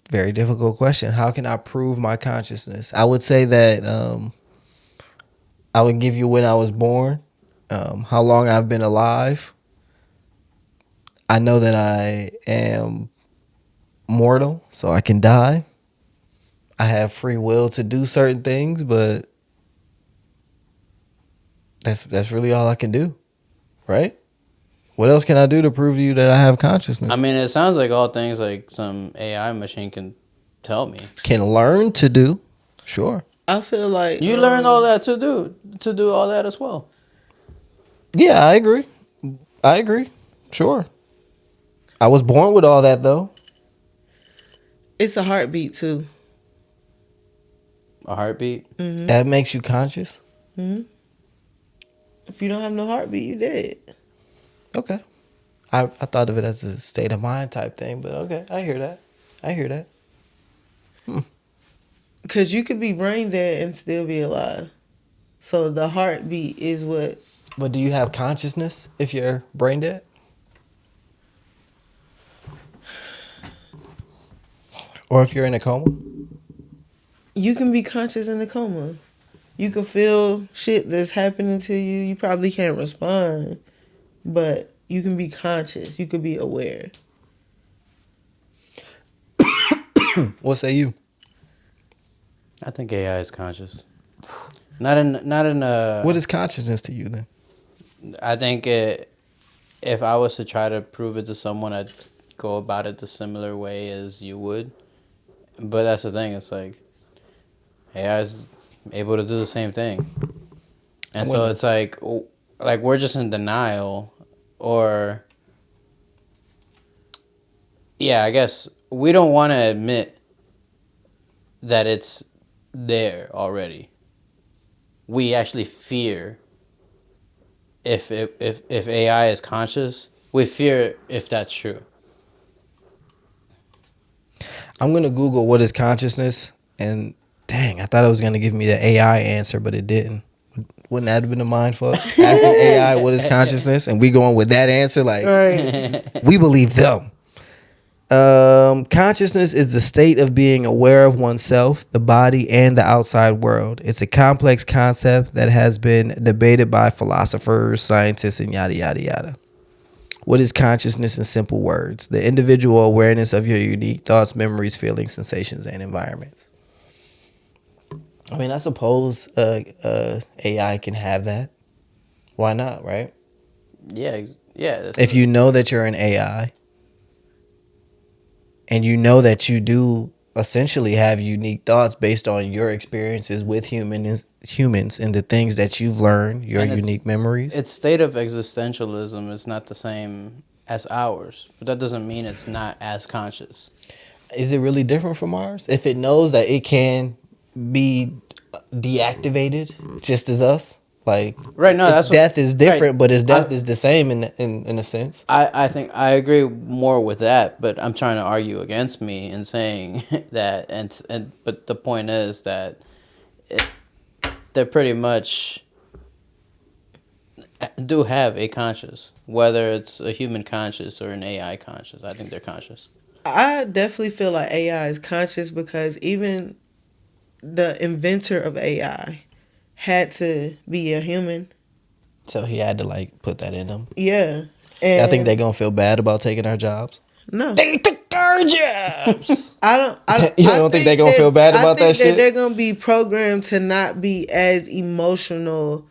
Very difficult question. How can I prove my consciousness? I would say that I would give you when I was born, how long I've been alive. I know that I am mortal, so I can die. I have free will to do certain things, but that's really all I can do, right? What else can I do to prove to you that I have consciousness? I mean, it sounds like all things like some AI machine can tell me. Can learn to do, sure. I feel like you learned all that to do all that as well. Yeah, I agree. Sure. I was born with all that though. It's a heartbeat too. A heartbeat? Mm-hmm. That makes you conscious? Mm-hmm. If you don't have no heartbeat, you dead. Okay. I thought of it as a state of mind type thing, but okay, I hear that. Because you could be brain dead and still be alive. So the heartbeat is what... But do you have consciousness if you're brain dead? Or if you're in a coma? You can be conscious in a coma. You can feel shit that's happening to you. You probably can't respond. But you can be conscious. You could be aware. What say you? I think AI is conscious. Not in a... What is consciousness to you then? I think if I was to try to prove it to someone, I'd go about it the similar way as you would. But that's the thing. It's like AI is able to do the same thing, and so it's like we're just in denial, or yeah, I guess we don't want to admit that it's there already. We actually fear if AI is conscious. We fear if that's true. I'm going to Google what is consciousness, and dang, I thought it was going to give me the AI answer, but it didn't. Wouldn't that have been a mind fuck? Asking AI what is consciousness, and we going with that answer like, right. We believe them. Consciousness is the state of being aware of oneself, the body, and the outside world. It's a complex concept that has been debated by philosophers, scientists, and yada, yada, yada. What is consciousness in simple words? The individual awareness of your unique thoughts, memories, feelings, sensations, and environments. I mean, I suppose AI can have that. Why not, right? Yeah. If you know that you're an AI, and you know that you do essentially have unique thoughts based on your experiences with humans and the things that you've learned, your unique memories. Its state of existentialism is not the same as ours, but that doesn't mean it's not as conscious. Is it really different from ours? If it knows that it can be deactivated just as us? Like, right, no, its death is different, right. but its death is the same in a sense. I think I agree more with that, but I'm trying to argue against me and saying that, but the point is that they're pretty much do have a conscious, whether it's a human conscious or an AI conscious. I think they're conscious. I definitely feel like AI is conscious because even the inventor of AI had to be a human. So he had to like put that in them. Yeah. And I think they're gonna feel bad about taking our jobs. No. They took our jobs. I don't. You don't think they're gonna feel bad about that shit? They're gonna be programmed to not be as emotional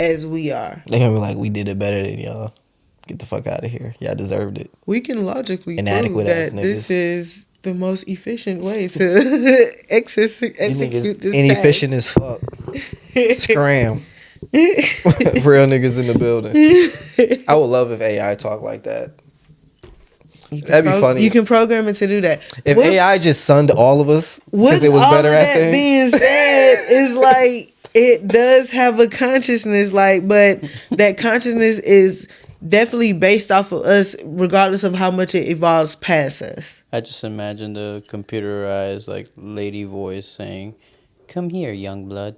as we are. They're gonna be like, we did it better than y'all. Get the fuck out of here. Y'all deserved it. We can logically Inadequate prove ass that niggas. this is the most efficient way to execute this inefficient as fuck. Scram. Real niggas in the building. I would love if AI talked like that. That'd be funny. You can program it to do that. If AI just sunned all of us because it was better at things. Being said, is like it does have a consciousness, like, but that consciousness is definitely based off of us, regardless of how much it evolves past us. I just imagine the computerized like lady voice saying, "Come here, young blood."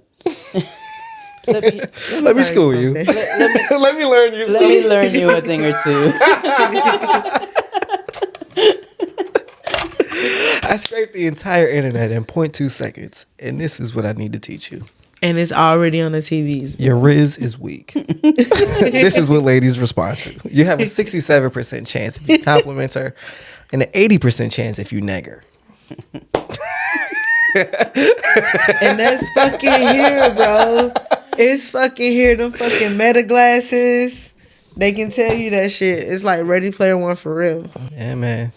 Let me school you. Let me learn you. Let me learn you a thing or two. I scraped the entire internet in 0.2 seconds, and this is what I need to teach you. And it's already on the TVs. Your Riz is weak. This is what ladies respond to. You have a 67% chance if you compliment her, and an 80% chance if you neg her. And that's fucking here, bro. It's fucking here. Them fucking meta glasses. They can tell you that shit. It's like Ready Player One for real. Yeah, man.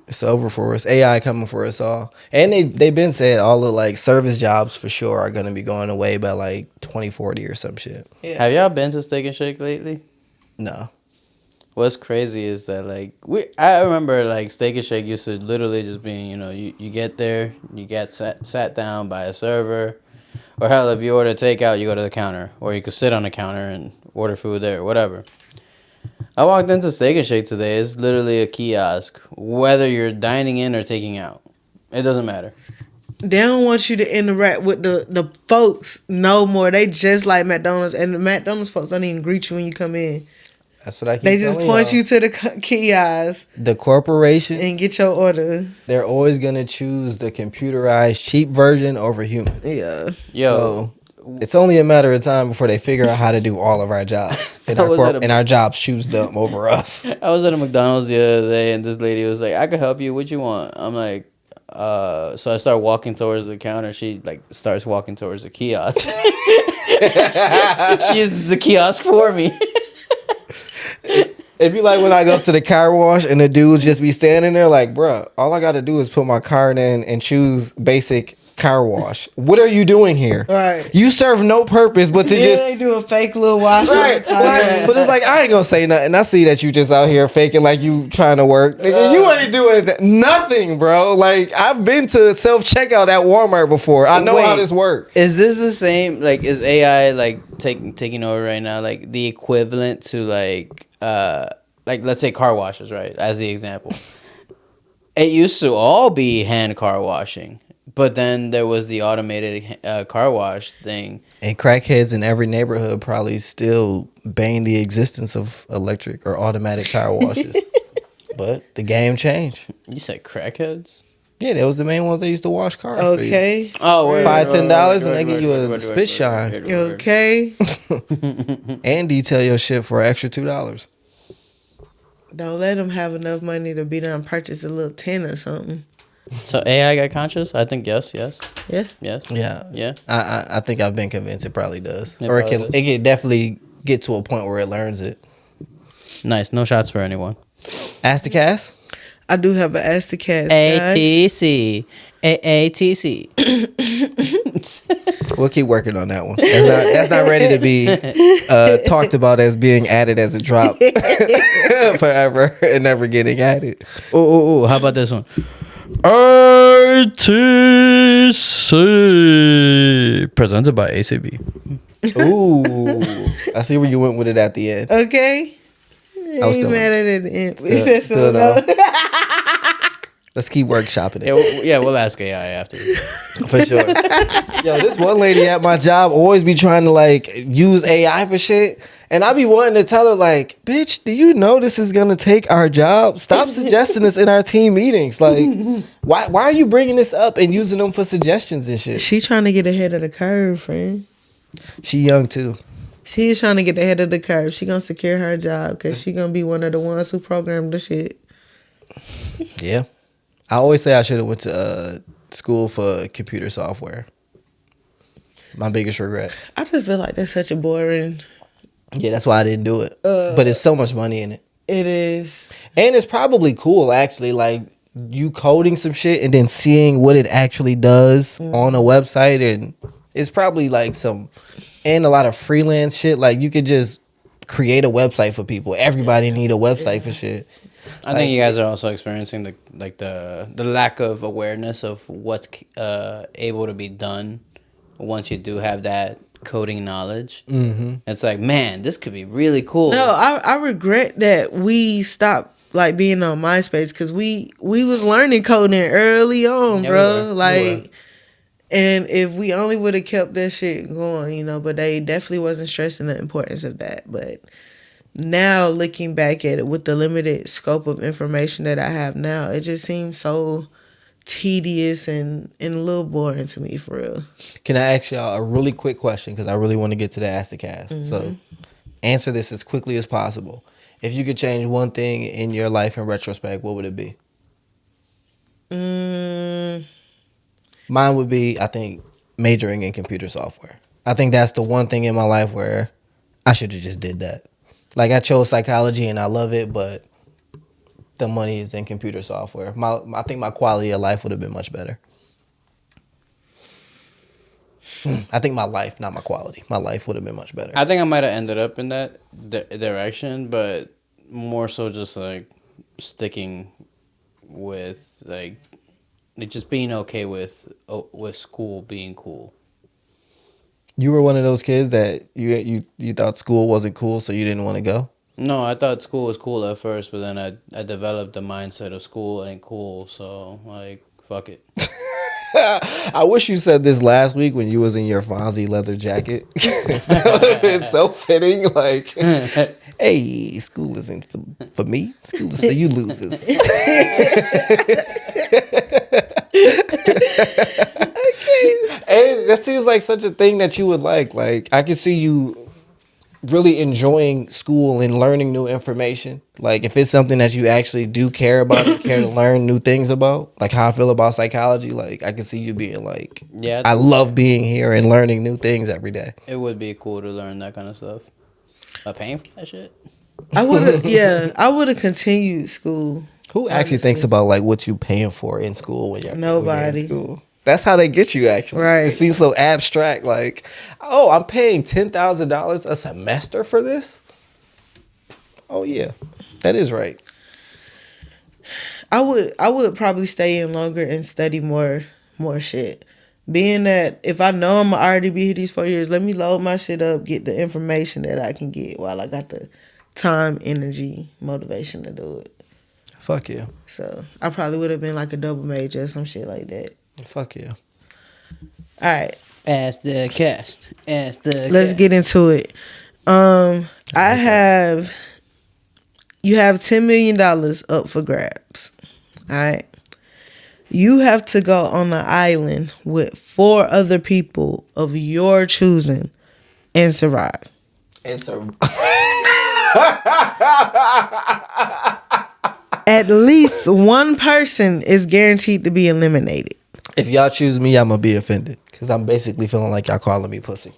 It's over for us. AI coming for us all. And they've been said all the like service jobs for sure are gonna be going away by like 2040 or some shit. Yeah. Have y'all been to Steak and Shake lately? No. What's crazy is that like I remember like Steak and Shake used to literally just being, you get there, you get sat down by a server, or hell, if you order takeout, you go to the counter, or you could sit on the counter and order food there, whatever. I walked into Steak and Shake today. It's literally a kiosk, whether you're dining in or taking out. It doesn't matter. They don't want you to interact with the folks no more. They just like McDonald's, and the McDonald's folks don't even greet you when you come in. That's what I keep They just telling point y'all. you to the kiosk. The corporations and get your order. They're always gonna choose the computerized cheap version over humans. Yeah. Yo. So it's only a matter of time before they figure out how to do all of our jobs, and our jobs choose them over us. I was at a McDonald's the other day, and this lady was like, "I can help you. What you want?" I'm like, so I start walking towards the counter. She like starts walking towards the kiosk. She uses the kiosk for me. If you like when I go to the car wash and the dudes just be standing there like, bruh, all I got to do is put my card in and choose basic car wash. What are you doing here? Right. You serve no purpose but to just... they do a fake little wash. Right. But it's like, I ain't going to say nothing. I see that you just out here faking like you trying to work. Nigga, you ain't doing nothing, bro. Like, I've been to self-checkout at Walmart before. I know how this works. Is this the same, like, is AI, like, taking over right now, like, the equivalent to, like, let's say car washes, right, as the example. It used to all be hand car washing, but then there was the automated car wash thing. And crackheads in every neighborhood probably still bane the existence of electric or automatic car washes. But the game changed. You said crackheads? Yeah, that was the main ones that used to wash cars. Okay. Oh, wait, $5-10 and they give you a spit shine. Okay. And detail your shit for an extra $2. Don't let them have enough money to be done purchase a little 10 or something. So AI got conscious? I think yes. Yeah. Yes. Yeah. I think I've been convinced it probably does. It Or probably does. it can definitely get to a point where it learns it. Nice. No shots for anyone. Ask the cast. I do have an Ask the Cast. ATC. AATC. We'll keep working on that one. That's not ready to be talked about as being added as a drop forever and never getting added. Oh, how about this one? ATC. Presented by ACB. Ooh, I see where you went with it at the end. Okay. I was still mad at it at the end. Still no. Let's keep workshopping it. Yeah, we'll ask AI after. For sure. Yo, this one lady at my job always be trying to like use AI for shit. And I be wanting to tell her like, bitch, do you know this is going to take our job? Stop suggesting this in our team meetings. Like, why are you bringing this up and using them for suggestions and shit? She trying to get ahead of the curve, friend. She young too. She's trying to get ahead of the curve. She going to secure her job because she going to be one of the ones who programmed the shit. Yeah. I always say I should have went to school for computer software. My biggest regret. I just feel like that's such a boring. Yeah, that's why I didn't do it. But it's so much money in it. It is. And it's probably cool, actually. Like, you coding some shit and then seeing what it actually does on a website. And it's probably like and a lot of freelance shit. Like, you could just create a website for people. Everybody need a website for shit. I think you guys are also experiencing the lack of awareness of what's able to be done once you do have that coding knowledge. Mm-hmm. It's like, man, this could be really cool. No, I regret that we stopped like being on MySpace because we was learning coding early on, bro. And if we only would have kept that shit going, but they definitely wasn't stressing the importance of that. But now looking back at it with the limited scope of information that I have now, it just seems so tedious and a little boring to me, for real. Can I ask y'all a really quick question? Because I really want to get to the Ask the Cast. Mm-hmm. So answer this as quickly as possible. If you could change one thing in your life in retrospect, what would it be? Mine would be, I think, majoring in computer software. I think that's the one thing in my life where I should have just did that. Like, I chose psychology and I love it, but the money is in computer software. I think my quality of life would have been much better. I think my life, not my quality. My life would have been much better. I think I might have ended up in that direction, but more so just like sticking with like just being okay with school being cool. You were one of those kids that you thought school wasn't cool, so you didn't want to go? No, I thought school was cool at first, but then I developed the mindset of school ain't cool, so like, fuck it. I wish you said this last week when you was in your Fonzie leather jacket. It's so fitting. Like, hey, school isn't for me. School is for you losers. And that seems like such a thing that you would like. Like, I could see you really enjoying school and learning new information. Like, if it's something that you actually do care about and care to learn new things about, like how I feel about psychology, like, I can see you being like, yeah, I love being here and learning new things every day. It would be cool to learn that kind of stuff. But paying for that shit? I would have continued school. Who actually thinks about like what you paying for in school when you're nobody in school? That's how they get you, actually. Right. It seems so abstract. Like, oh, I'm paying $10,000 a semester for this? Oh, yeah. That is right. I would probably stay in longer and study more shit. Being that if I know I'm already be here these 4 years, let me load my shit up, get the information that I can get while I got the time, energy, motivation to do it. Fuck yeah. So I probably would have been like a double major or some shit like that. Fuck yeah. All right. Ask the cast. Let's get into it. You have $10 million up for grabs. All right. You have to go on an island with 4 other people of your choosing and survive. At least one person is guaranteed to be eliminated. If y'all choose me, I'm going to be offended. Because I'm basically feeling like y'all calling me pussy.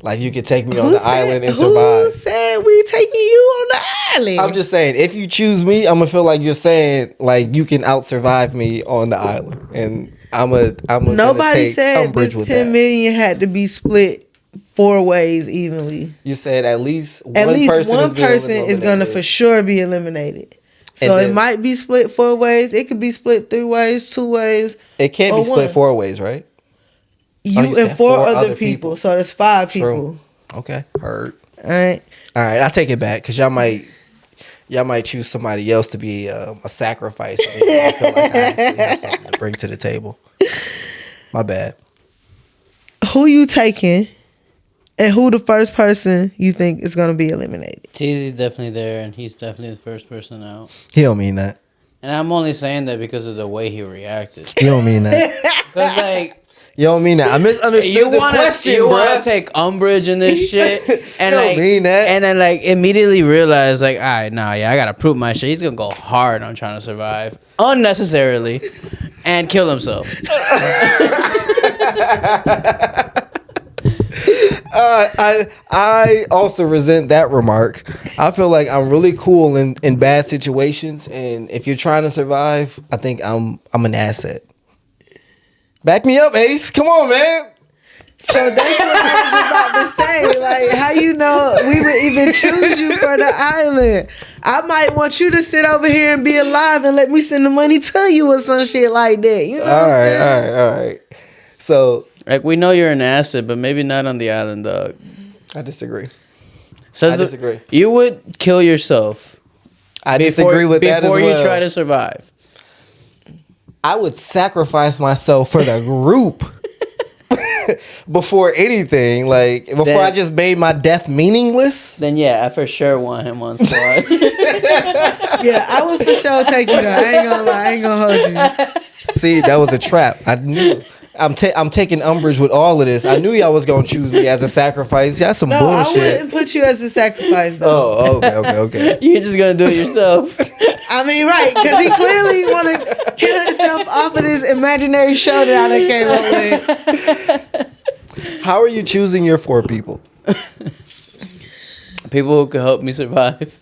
Like, you could take me on the island and survive. Who said we taking you on the island. I'm just saying, if you choose me, I'm gonna feel like you're saying like you can out survive me on the island, and I'm Nobody said umbrage this with 10 that. million had to be split 4 ways evenly. You said at least At one least person one person is going to eliminated. for sure be eliminated. So And it might be split 4 ways. It could be split 3 ways, 2 ways. It can't or be split one. 4 ways, right? You said and 4 other people. So there's 5 people. Okay, heard. All right. All right, I take it back because y'all might choose somebody else to be a sacrifice. I feel like I actually have something to bring to the table. My bad. Who you taking, and who the first person you think is going to be eliminated? TZ's definitely there, and he's definitely the first person out. He don't mean that. And I'm only saying that because of the way he reacted. You don't mean that. Because, like... You don't mean that. I misunderstood the question, You want bruh. to take umbrage in this shit, and You don't mean that. and then like immediately realize like, all right, nah, yeah, I gotta prove my shit. He's gonna go hard on trying to survive unnecessarily, and kill himself. I also resent that remark. I feel like I'm really cool in bad situations, and if you're trying to survive, I think I'm an asset. Back me up, Ace. Come on, man. So that's what I was about to say. Like, how you know we would even choose you for the island? I might want you to sit over here and be alive and let me send the money to you or some shit like that. You know All right. So Like, we know you're an asset, but maybe not on the island, dog. I disagree. Says I disagree. You would kill yourself. I disagree with that as well. Before you try to survive. I would sacrifice myself for the group before anything. Like, before I just made my death meaningless. Then, yeah, I for sure want him on squad. Yeah, I would for sure take you though. I ain't gonna lie. I ain't gonna hold you. See, that was a trap. I knew. I'm taking umbrage with all of this. I knew y'all was gonna choose me as a sacrifice. That's some No, I bullshit. wouldn't put you as a sacrifice though. Oh, okay. You're just going to do it yourself. I mean, right? Because he clearly want to kill himself off of this imaginary show that I done came up with. How are you choosing your 4 people? People who could help me survive.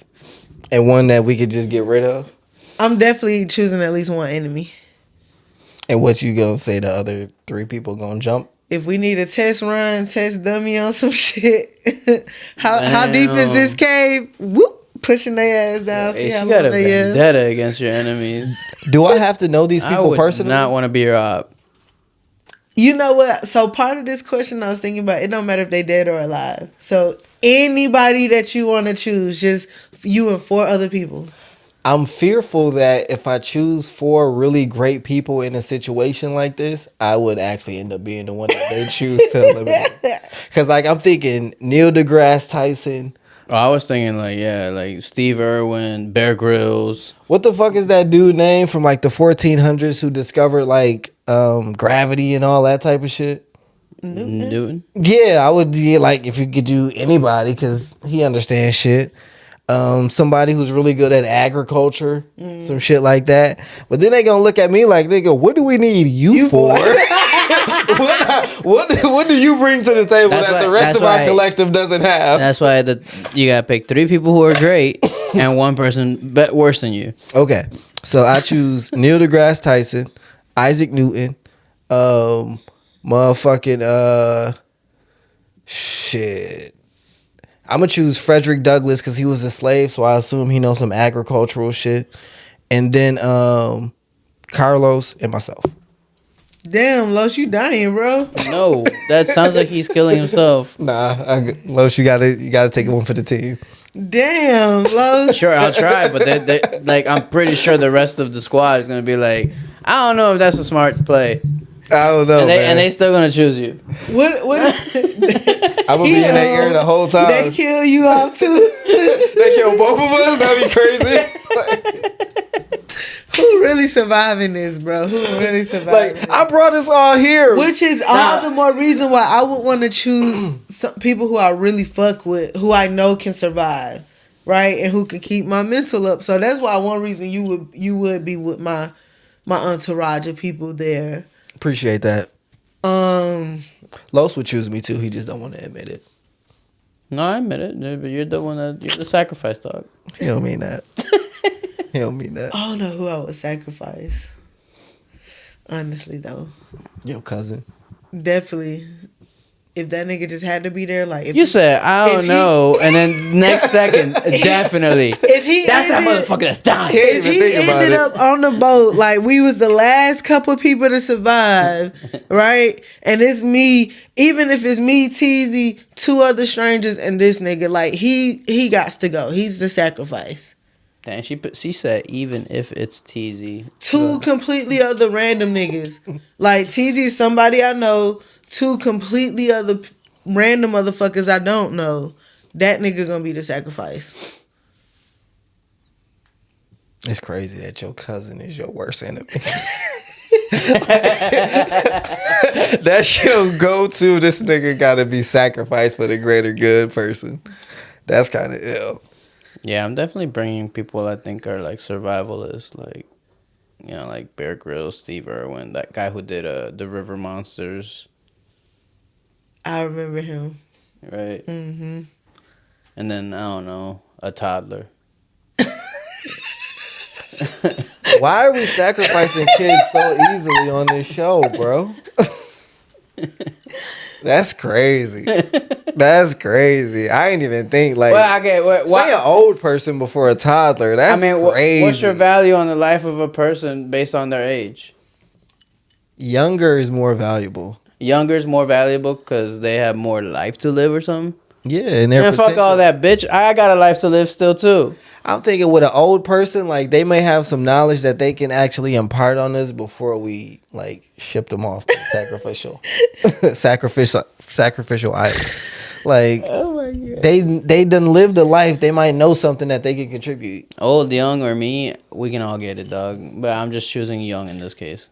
And one that we could just get rid of? I'm definitely choosing at least one enemy. And what you gonna say the other 3 people gonna jump? If we need a test run, test dummy on some shit. how deep is this cave? Whoop, pushing their ass down. See Hey, how you got a long they is. vendetta against your enemies. Do I have to know these I people would personally? not want to be your op. You know what? So part of this question I was thinking about, it don't matter if they dead or alive. So anybody that you want to choose, just you and 4 other people. I'm fearful that if I choose 4 really great people in a situation like this, I would actually end up being the one that they choose to eliminate. Because, like, I'm thinking Neil deGrasse Tyson. Oh, I was thinking like Steve Irwin, Bear Grylls. What the fuck is that dude name from, like, the 1400s who discovered, like, gravity and all that type of shit? Newton. Yeah, I would, like, if you could do anybody, because he understands shit. Somebody who's really good at agriculture, some shit like that. But then they gonna look at me like, they go, what do we need you for? what do you bring to the table that the rest of our collective doesn't have? That's why you gotta pick 3 people who are great and 1 person worse than you. Okay, so I choose Neil deGrasse Tyson, Isaac Newton, shit. I'm gonna choose Frederick Douglass because he was a slave, so I assume he knows some agricultural shit. And then Carlos and myself. Damn, Los, you dying, bro. No, that sounds like he's killing himself. Nah, Los, you gotta take one for the team. Damn, Los. Sure, I'll try, but they like I'm pretty sure the rest of the squad is gonna be like, I don't know if that's a smart play. I don't know, And they still gonna choose you. What? I'm gonna be in their ear the whole time. They kill you off too. They kill both of us? That'd be crazy. Who really surviving this, bro? Who really surviving Like, I brought us all here. Which is all the more reason why I would want to choose some people who I really fuck with, who I know can survive, right? And who can keep my mental up. So that's why one reason you would be with my entourage of people there. Appreciate that. Los would choose me too. He just don't want to admit it. No, I admit it. But you're the one you're the sacrifice dog. He don't mean that. He don't mean that. I don't know who I would sacrifice. Honestly, though. Your cousin. Definitely. If that nigga just had to be there, like if You said I don't know, and then next second, definitely. If that's that motherfucker that's dying. If he ended up on the boat, like we was the last couple people to survive, right? And it's me, even if it's me, Teasy, 2 other strangers, and this nigga, like he got to go. He's the sacrifice. Damn, she said even if it's Teasy. 2 completely other random niggas. Like Teasy is somebody I know. 2 completely other random motherfuckers I don't know. That nigga gonna be the sacrifice. It's crazy that your cousin is your worst enemy. That's your go-to. This nigga gotta be sacrificed for the greater good person. That's kind of ill. Yeah, I'm definitely bringing people I think are like survivalists, like, you know, like Bear Grylls, Steve Irwin, that guy who did the River Monsters. I remember him. Right? Mm-hmm. And then, I don't know, a toddler. Why are we sacrificing kids so easily on this show, bro? That's crazy. That's crazy. I ain't even think like. Well, okay, say an old person before a toddler. That's crazy. What's your value on the life of a person based on their age? Younger is more valuable. Younger is more valuable because they have more life to live or something. Yeah, and they're fuck all that, bitch. I got a life to live still too. I'm thinking with an old person, like they may have some knowledge that they can actually impart on us before we like ship them off to sacrificial island. Like, oh my God. They done lived a life. They might know something that they can contribute. Old, young, or me, we can all get it, dog. But I'm just choosing young in this case.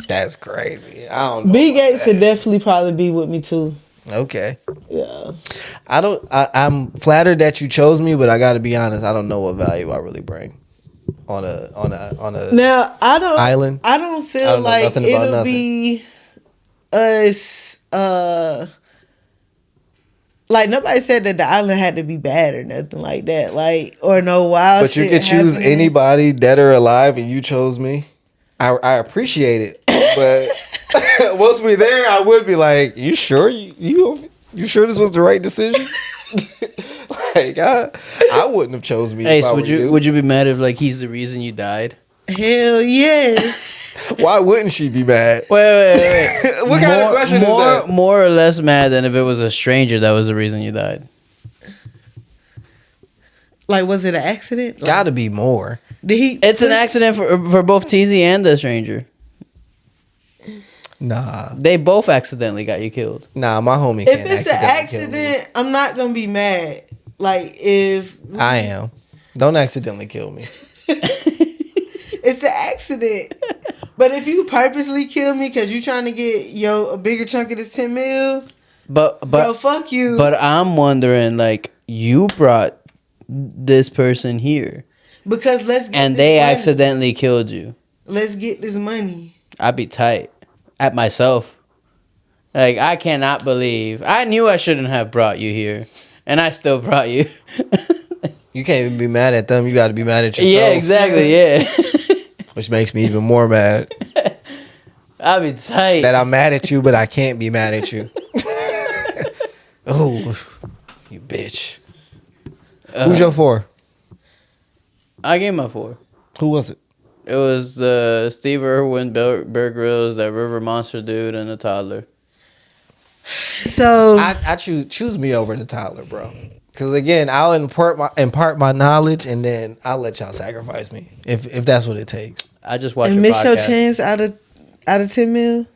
That's crazy. I don't know. B Gates would definitely probably be with me too. Okay. Yeah. I'm flattered that you chose me, but I got to be honest. I don't know what value I really bring on a now island. I don't feel like it'll be us. Like nobody said that the island had to be bad or nothing like that. Like or no wild. But you could choose anybody, dead or alive, and you chose me. I appreciate it, but once we there, I would be like, "You sure you sure this was the right decision?" Like I wouldn't have chose me. Hey, so would you be mad if like he's the reason you died? Hell yes. Why wouldn't she be mad? Wait. What kind of question is that? More or less mad than if it was a stranger that was the reason you died. Like, was it an accident? Got to be more. It's an accident for both TZ and the stranger. Nah. They both accidentally got you killed. Nah, my homie can't. If it's an accident, I'm not gonna be mad. Like if I am. Don't accidentally kill me. It's an accident. But if you purposely kill me because you trying to get a bigger chunk of this 10 mil, but bro, fuck you. But I'm wondering, like, you brought this person here because and they accidentally killed you. Let's get this money. I'd be tight at myself. Like, I cannot believe I knew I shouldn't have brought you here, and I still brought you. You can't even be mad at them. You got to be mad at yourself. Yeah, exactly. Yeah. Which makes me even more mad. I'll be tight. That I'm mad at you, but I can't be mad at you. Oh, you bitch. Who's your 4? I gave my 4. Who was it? It was Steve Irwin, Bear Grylls, that River Monster dude, and the toddler. So I choose me over the toddler, bro. Because again, I'll impart my knowledge, and then I'll let y'all sacrifice me if that's what it takes. I just watch and your miss podcast. your chance out of 10 mil.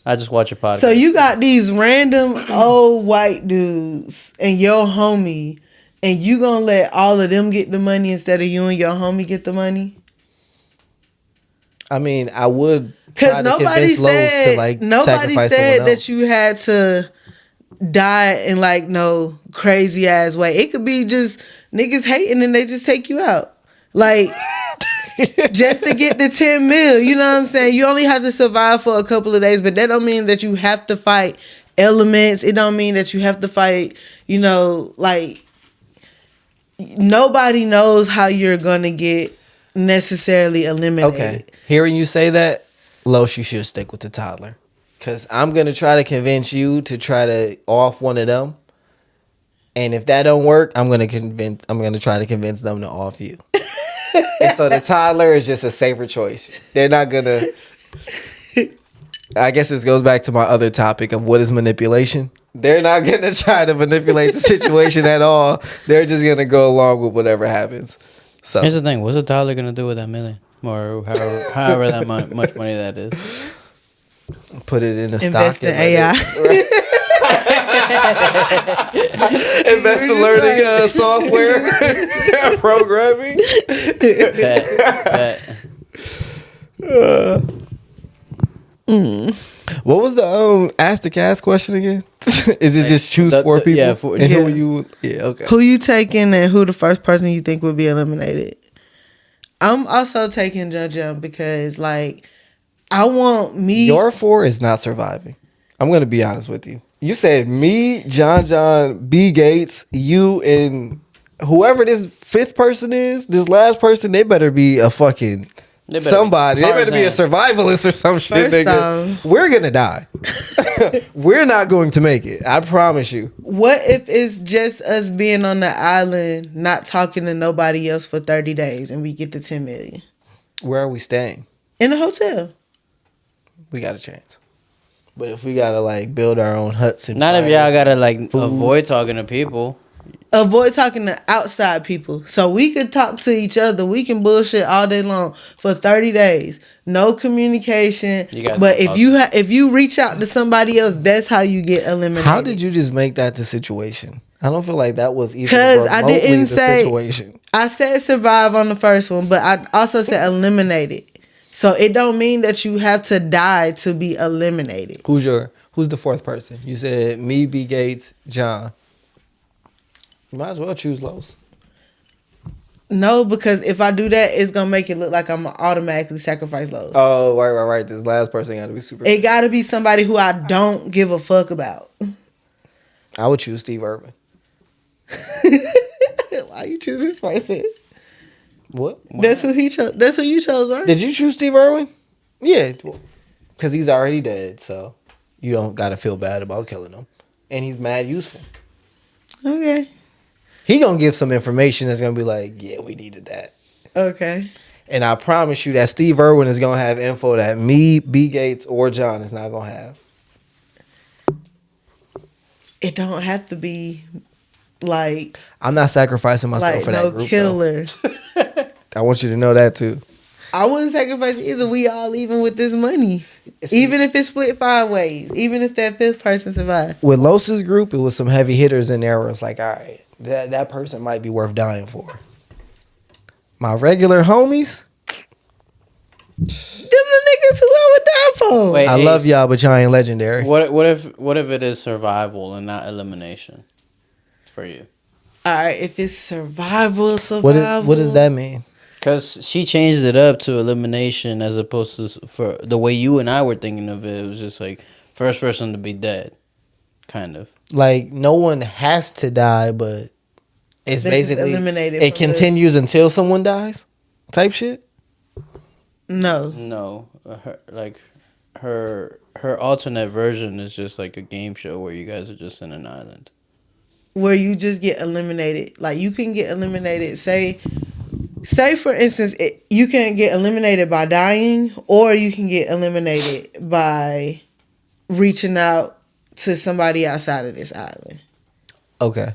I just watch your podcast. So you got these random old white dudes and your homie, and you gonna let all of them get the money instead of you and your homie get the money? I mean, I would. Because nobody said that you had to die in like no crazy ass way. It could be just niggas hating and they just take you out. Like just to get the 10 mil. You know what I'm saying? You only have to survive for a couple of days, but that don't mean that you have to fight elements. It don't mean that you have to fight, you know, like nobody knows how you're gonna get necessarily eliminated. Okay. Hearing you say that, Los, you should stick with the toddler. Cause I'm gonna try to convince you to try to off one of them. And if that don't work, I'm gonna try to convince them to off you. And so the toddler is just a safer choice. They're not gonna. I guess this goes back to my other topic of what is manipulation. They're not gonna try to manipulate the situation at all. They're just gonna go along with whatever happens. So here's the thing: what's a toddler gonna do with that $1 million, or however that much money that is? Put it in a Invest stock. in AI. Invest in learning software, programming. Bet. What was the ask the cast question again? Is it just choose four people? Yeah, who you? Yeah, okay. Who you taking and who the first person you think would be eliminated? I'm also taking Jum because like I want me. Your 4 is not surviving. I'm gonna be honest with you. You said me, John, B. Gates, you, and whoever this 5th person is, this last person, they better be a fucking somebody. They better be a survivalist or some shit, nigga. We're gonna die. We're not going to make it. I promise you. What if it's just us being on the island, not talking to nobody else for 30 days, and we get the 10 million? Where are we staying? In a hotel. We got a chance. But if we gotta like build our own huts and not if y'all gotta like avoid talking to people. Avoid talking to outside people. So we could talk to each other. We can bullshit all day long for 30 days. No communication. But if you reach out to somebody else, that's how you get eliminated. How did you just make that the situation? I don't feel like that was even because I didn't say situation. I said survive on the first one, but I also said eliminated. So it don't mean that you have to die to be eliminated. Who's the 4th person? You said me, B. Gates, John. You might as well choose Los. No, because if I do that, it's gonna make it look like I'm gonna automatically sacrifice Los. Oh, right. This last person got to be super. It got to be somebody who I don't give a fuck about. I would choose Steve Irwin. Why you choose this person? What? That's who he chose. That's who you chose, right? Did you choose Steve Irwin? Yeah, because he's already dead, so you don't got to feel bad about killing him, and he's mad useful. Okay. He gonna give some information that's gonna be like, yeah, we needed that. Okay. And I promise you that Steve Irwin is gonna have info that me, B. Gates, or John is not gonna have. It don't have to be like I'm not sacrificing myself like for that group. Killer. I want you to know that too. I wouldn't sacrifice either. We all leaving with this money. Even if it's split 5 ways. Even if that 5th person survived. With Los's group, it was some heavy hitters in there where it's like, all right, that person might be worth dying for. My regular homies, them the niggas who I would die for. Wait, I love y'all, but y'all ain't legendary. What if it is survival and not elimination for you? All right, if it's survival. What does that mean? Because she changed it up to elimination as opposed to for the way you and I were thinking of it. It was just like first person to be dead, kind of. Like no one has to die, but it's basically eliminated. It continues until someone dies, type shit. No. Her alternate version is just like a game show where you guys are just in an island. Where you just get eliminated. Like you can get eliminated. Say for instance, you can get eliminated by dying, or you can get eliminated by reaching out to somebody outside of this island. Okay,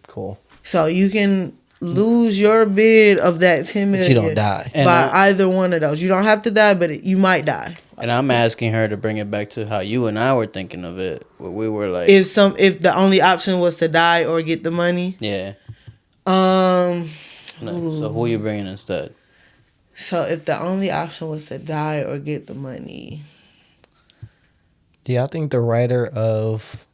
cool. So you can lose your bid of that 10 million. But you don't die by either one of those. You don't have to die, but you might die. And I'm asking her to bring it back to how you and I were thinking of it. Where we were like, if the only option was to die or get the money. Yeah. So who are you bringing instead? So if the only option was to die or get the money. Do y'all think the writer of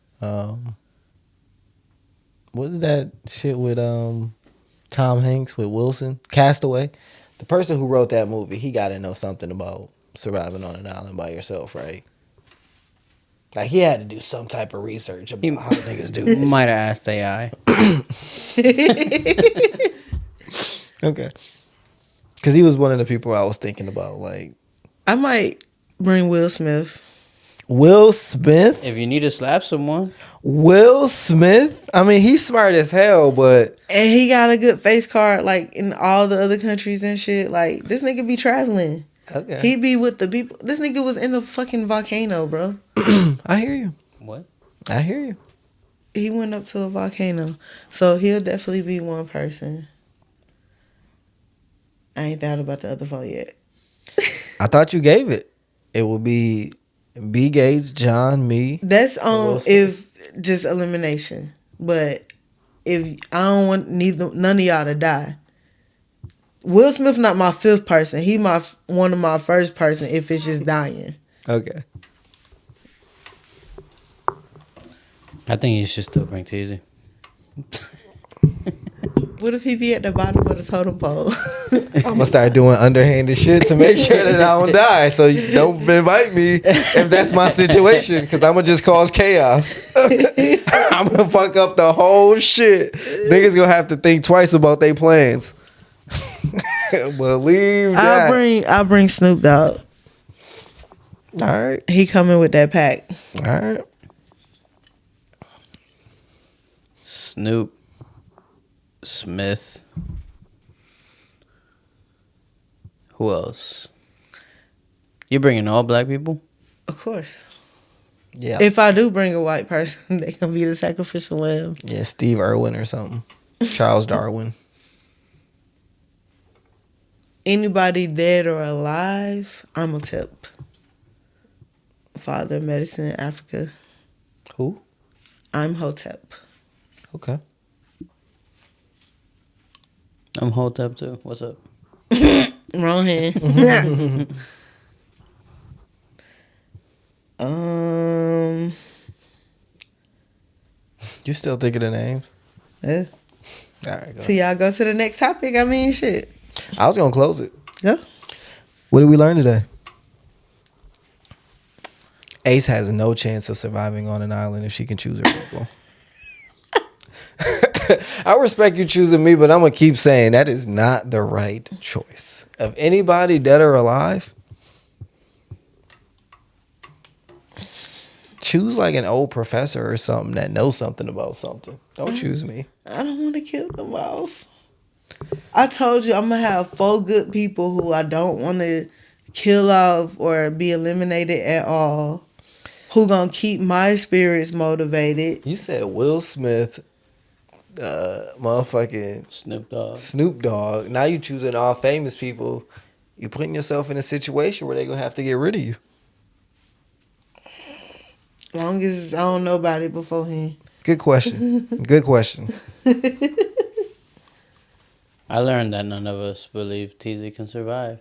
what is that shit with Tom Hanks with Wilson? Castaway? The person who wrote that movie, he gotta know something about surviving on an island by yourself, right? Like he had to do some type of research about how niggas do. Might have asked AI. Okay. Because he was one of the people I was thinking about. Like I might bring Will Smith. Will Smith. If you need to slap someone, Will Smith. I mean, he's smart as hell, but And he got a good face card, like, in all the other countries and shit. Like, this nigga be traveling. okay. He be with the people. This nigga was in the fucking volcano, bro. I hear you. what? I hear you. He went up to a volcano. So he'll definitely be one person. I ain't thought about the other four yet. I thought you gave it. It would be B. Gates, John, me. That's Will on Smith. if just elimination. But if I don't want none of y'all to die. Will Smith not my fifth person. He one of my first person if it's just dying. Okay. I think you should still bring Teasy. What if he be at the bottom of the totem pole? I'm gonna start doing underhanded shit to make sure that I don't die. So you don't invite me if that's my situation, because I'm gonna just cause chaos. I'm gonna fuck up the whole shit. Niggas gonna have to think twice about their plans. Believe that. I'll bring Snoop Dogg. All right. He coming with that pack. All right. Snoop, Smith. Who else? You bringing all black people? Of course. Yeah. If I do bring a white person, they gonna be the sacrificial lamb. Yeah, Steve Irwin or something. Charles Darwin. Anybody dead or alive, I'm a tip. Father of medicine in Africa. Who? I'm Hotep. Okay. I'm Hotep too. What's up? Wrong hand. You still thinking of names? Yeah. All right, go. So y'all go to the next topic. I mean, shit. I was gonna close it. Go. What did we learn today? Ace has no chance of surviving on an island if she can choose her people. I respect you choosing me, but I'm gonna keep saying that is not the right choice. Of anybody dead or alive, choose like an old professor or something that knows something about something. Don't choose me. I don't want to kill them off. I told you I'm gonna have 4 good people who I don't want to kill off or be eliminated at all. Who gonna keep my spirits motivated? You said Will Smith, motherfucking Snoop Dogg. Now you choosing all famous people. You putting yourself in a situation where they're gonna have to get rid of you. Long as I don't know about it beforehand. Good question. Good question. I learned that none of us believe TZ can survive.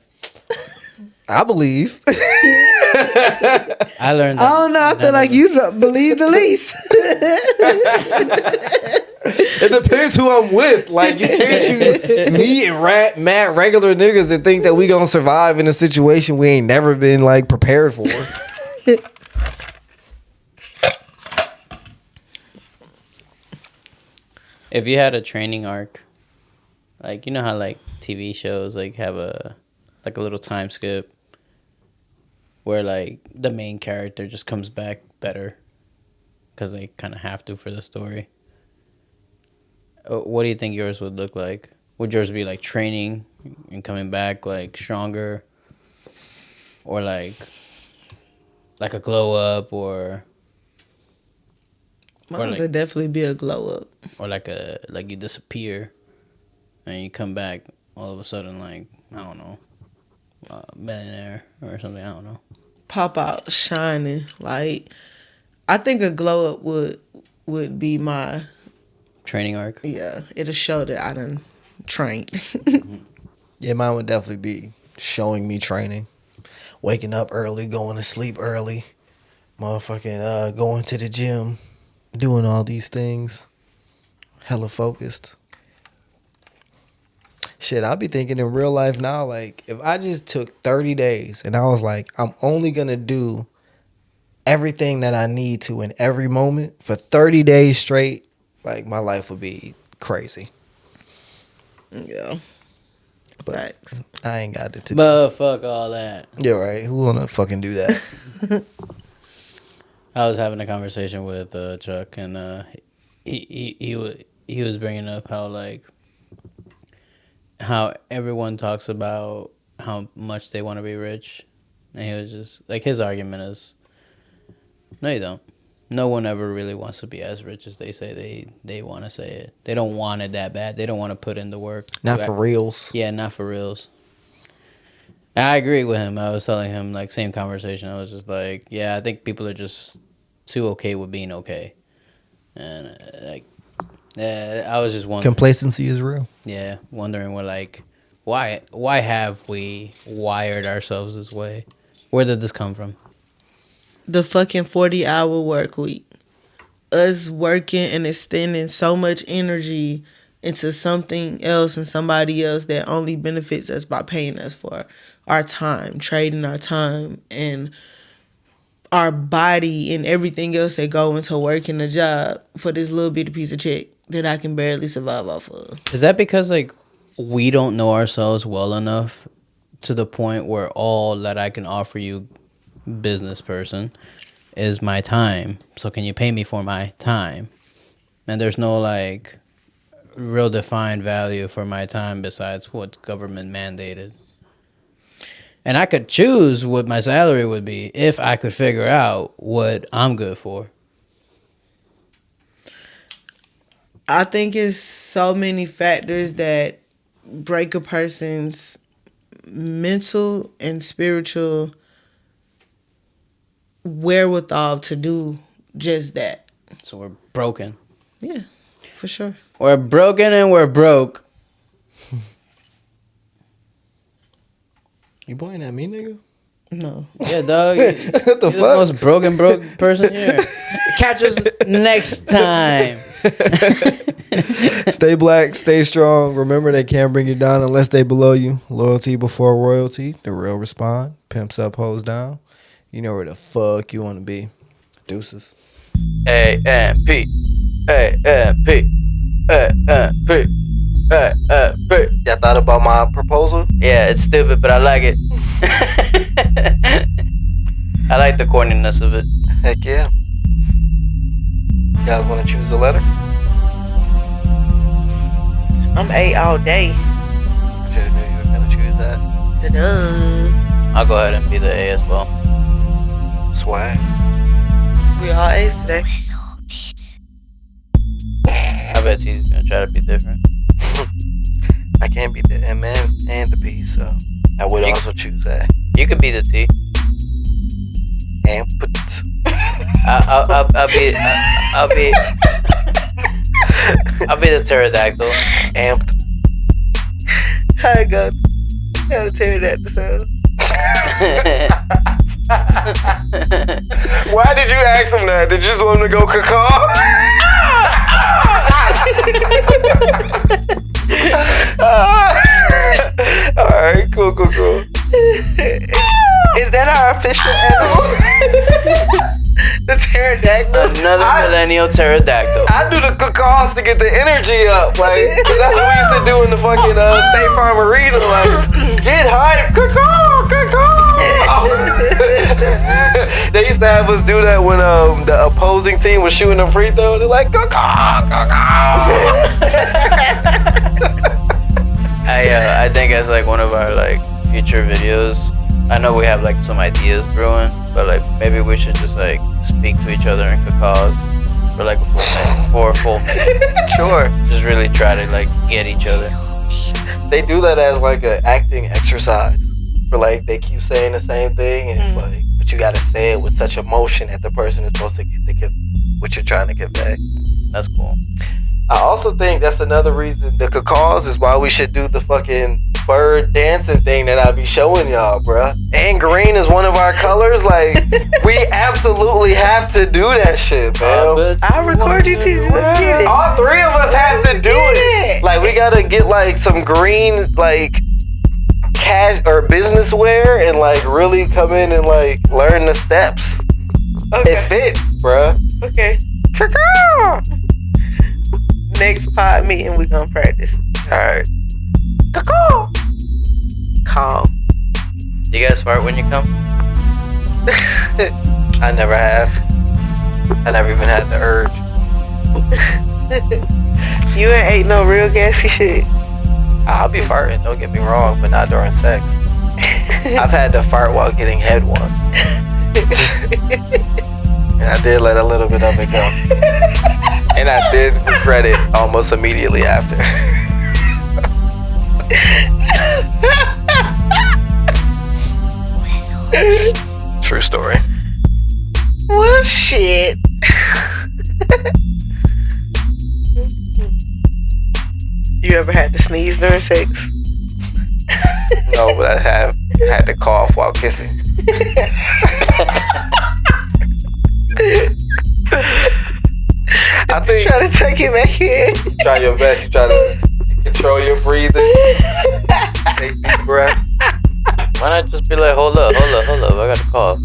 I believe. I learned that. I don't know. I feel like you don't believe the least. It depends who I'm with. Like, you can't choose me and mad regular niggas that think that we gonna survive in a situation we ain't never been like prepared for. If you had a training arc, like, you know how like TV shows like have a little time skip where like the main character just comes back better because they kind of have to for the story. What do you think yours would look like? Would yours be like training and coming back like stronger, or like a glow up, or Mine would definitely be a glow up. or like you disappear and you come back all of a sudden, like, I don't know, millionaire or something, I don't know. Pop out shining. Like, I think a glow up would be my Training arc. yeah. It'll show that I done trained. Yeah, mine would definitely be showing me training. Waking up early, going to sleep early, motherfucking going to the gym, doing all these things. Hella focused. Shit, I'll be thinking in real life now, like, if I just took 30 days and I was like, I'm only gonna do everything that I need to in every moment for 30 days straight, like my life would be crazy. Yeah. But Facts. I ain't got it to But fuck all that. You're right. Who wanna fucking do that? I was having a conversation with Chuck, and he was bringing up how everyone talks about how much they want to be rich, and he was just like, his argument is, no, you don't. No one ever really wants to be as rich as they say they want to say it. They don't want it that bad. They don't want to put in the work. Not for reals. Yeah, not for reals. And I agree with him. I was telling him, like, same conversation. I was just like, yeah, I think people are just too okay with being okay. And, I was just wondering. Complacency is real. Yeah, wondering why have we wired ourselves this way? Where did this come from? The fucking 40-hour work week. Us working and extending so much energy into something else and somebody else that only benefits us by paying us for our time, trading our time and our body and everything else that go into working a job for this little bitty piece of check that I can barely survive off of. Is that because, like, we don't know ourselves well enough to the point where all that I can offer you, business person, is my time? So can you pay me for my time? And there's no, like, real defined value for my time besides what's government mandated. And I could choose what my salary would be if I could figure out what I'm good for. I think it's so many factors that break a person's mental and spiritual wherewithal to do just that. So we're broken. Yeah, for sure. We're broken and we're broke. You pointing at me, nigga? No. Yeah, dog. What the You're the most broke person here. Catch us next time. Stay black, stay strong. Remember, they can't bring you down unless they below you. Loyalty before royalty. The real respond. Pimps up, hoes down. You know where the fuck you want to be. Deuces. A-M-P. A-M-P. A-M-P. A-M-P. Y'all thought about my proposal? Yeah, it's stupid, but I like it. I like the corniness of it. Heck yeah. You guys want to choose a letter? I'm A all day. I should have knew you were going to choose that. Ta-da. I'll go ahead and be the A as well. Swag. We all A's today. I bet he's gonna try to be different. I can't be the M and the P, so I would also choose A. You could be the T. And put. I'll be the pterodactyl. Amped. How it go? How to tear that sound? Why did you ask him that? Did you just want him to go caw? Alright, cool. Is that our official animal? The pterodactyl? Another millennial pterodactyl. I do the caws to get the energy up, like, 'cause that's what we used to do in the fucking State Farm Arena, like, get hype, caw. They used to have us do that when the opposing team was shooting a free throw. They're like, caw. I think as like one of our like future videos, I know we have like some ideas brewing, but like maybe we should just like speak to each other in cacaws for like a full minute. Sure. Just really try to like get each other. They do that as like an acting exercise. Where like they keep saying the same thing, and it's like, but you gotta say it with such emotion that the person is supposed to get what you're trying to convey. That's cool. I also think that's another reason the cacaws is why we should do the fucking bird dancing thing that I be showing y'all, bruh. And green is one of our colors. Like, we absolutely have to do that shit, man. I'll record you teasing the kid. All three of us have to do it. Like, we gotta get like some green, like, cash or business wear and like really come in and like learn the steps. Okay. It fits, bruh. Okay. Next pod meeting, we gonna practice. Alright. Calm. You guys fart when you come? I never have. I never even had the urge. You ain't ate no real gassy shit. I'll be farting, don't get me wrong, but not during sex. I've had to fart while getting head once. And I did let a little bit of it go. And I did regret it almost immediately after. True story. Well, shit. You ever had to sneeze during sex? No, but I had to cough while kissing. I think Try to take it back in. you try your best. You try to control your breathing. Take deep breaths. Why not just be like, hold up, I got a cough.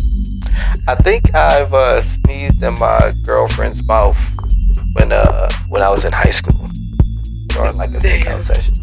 I think I've sneezed in my girlfriend's mouth when I was in high school during like a makeout session.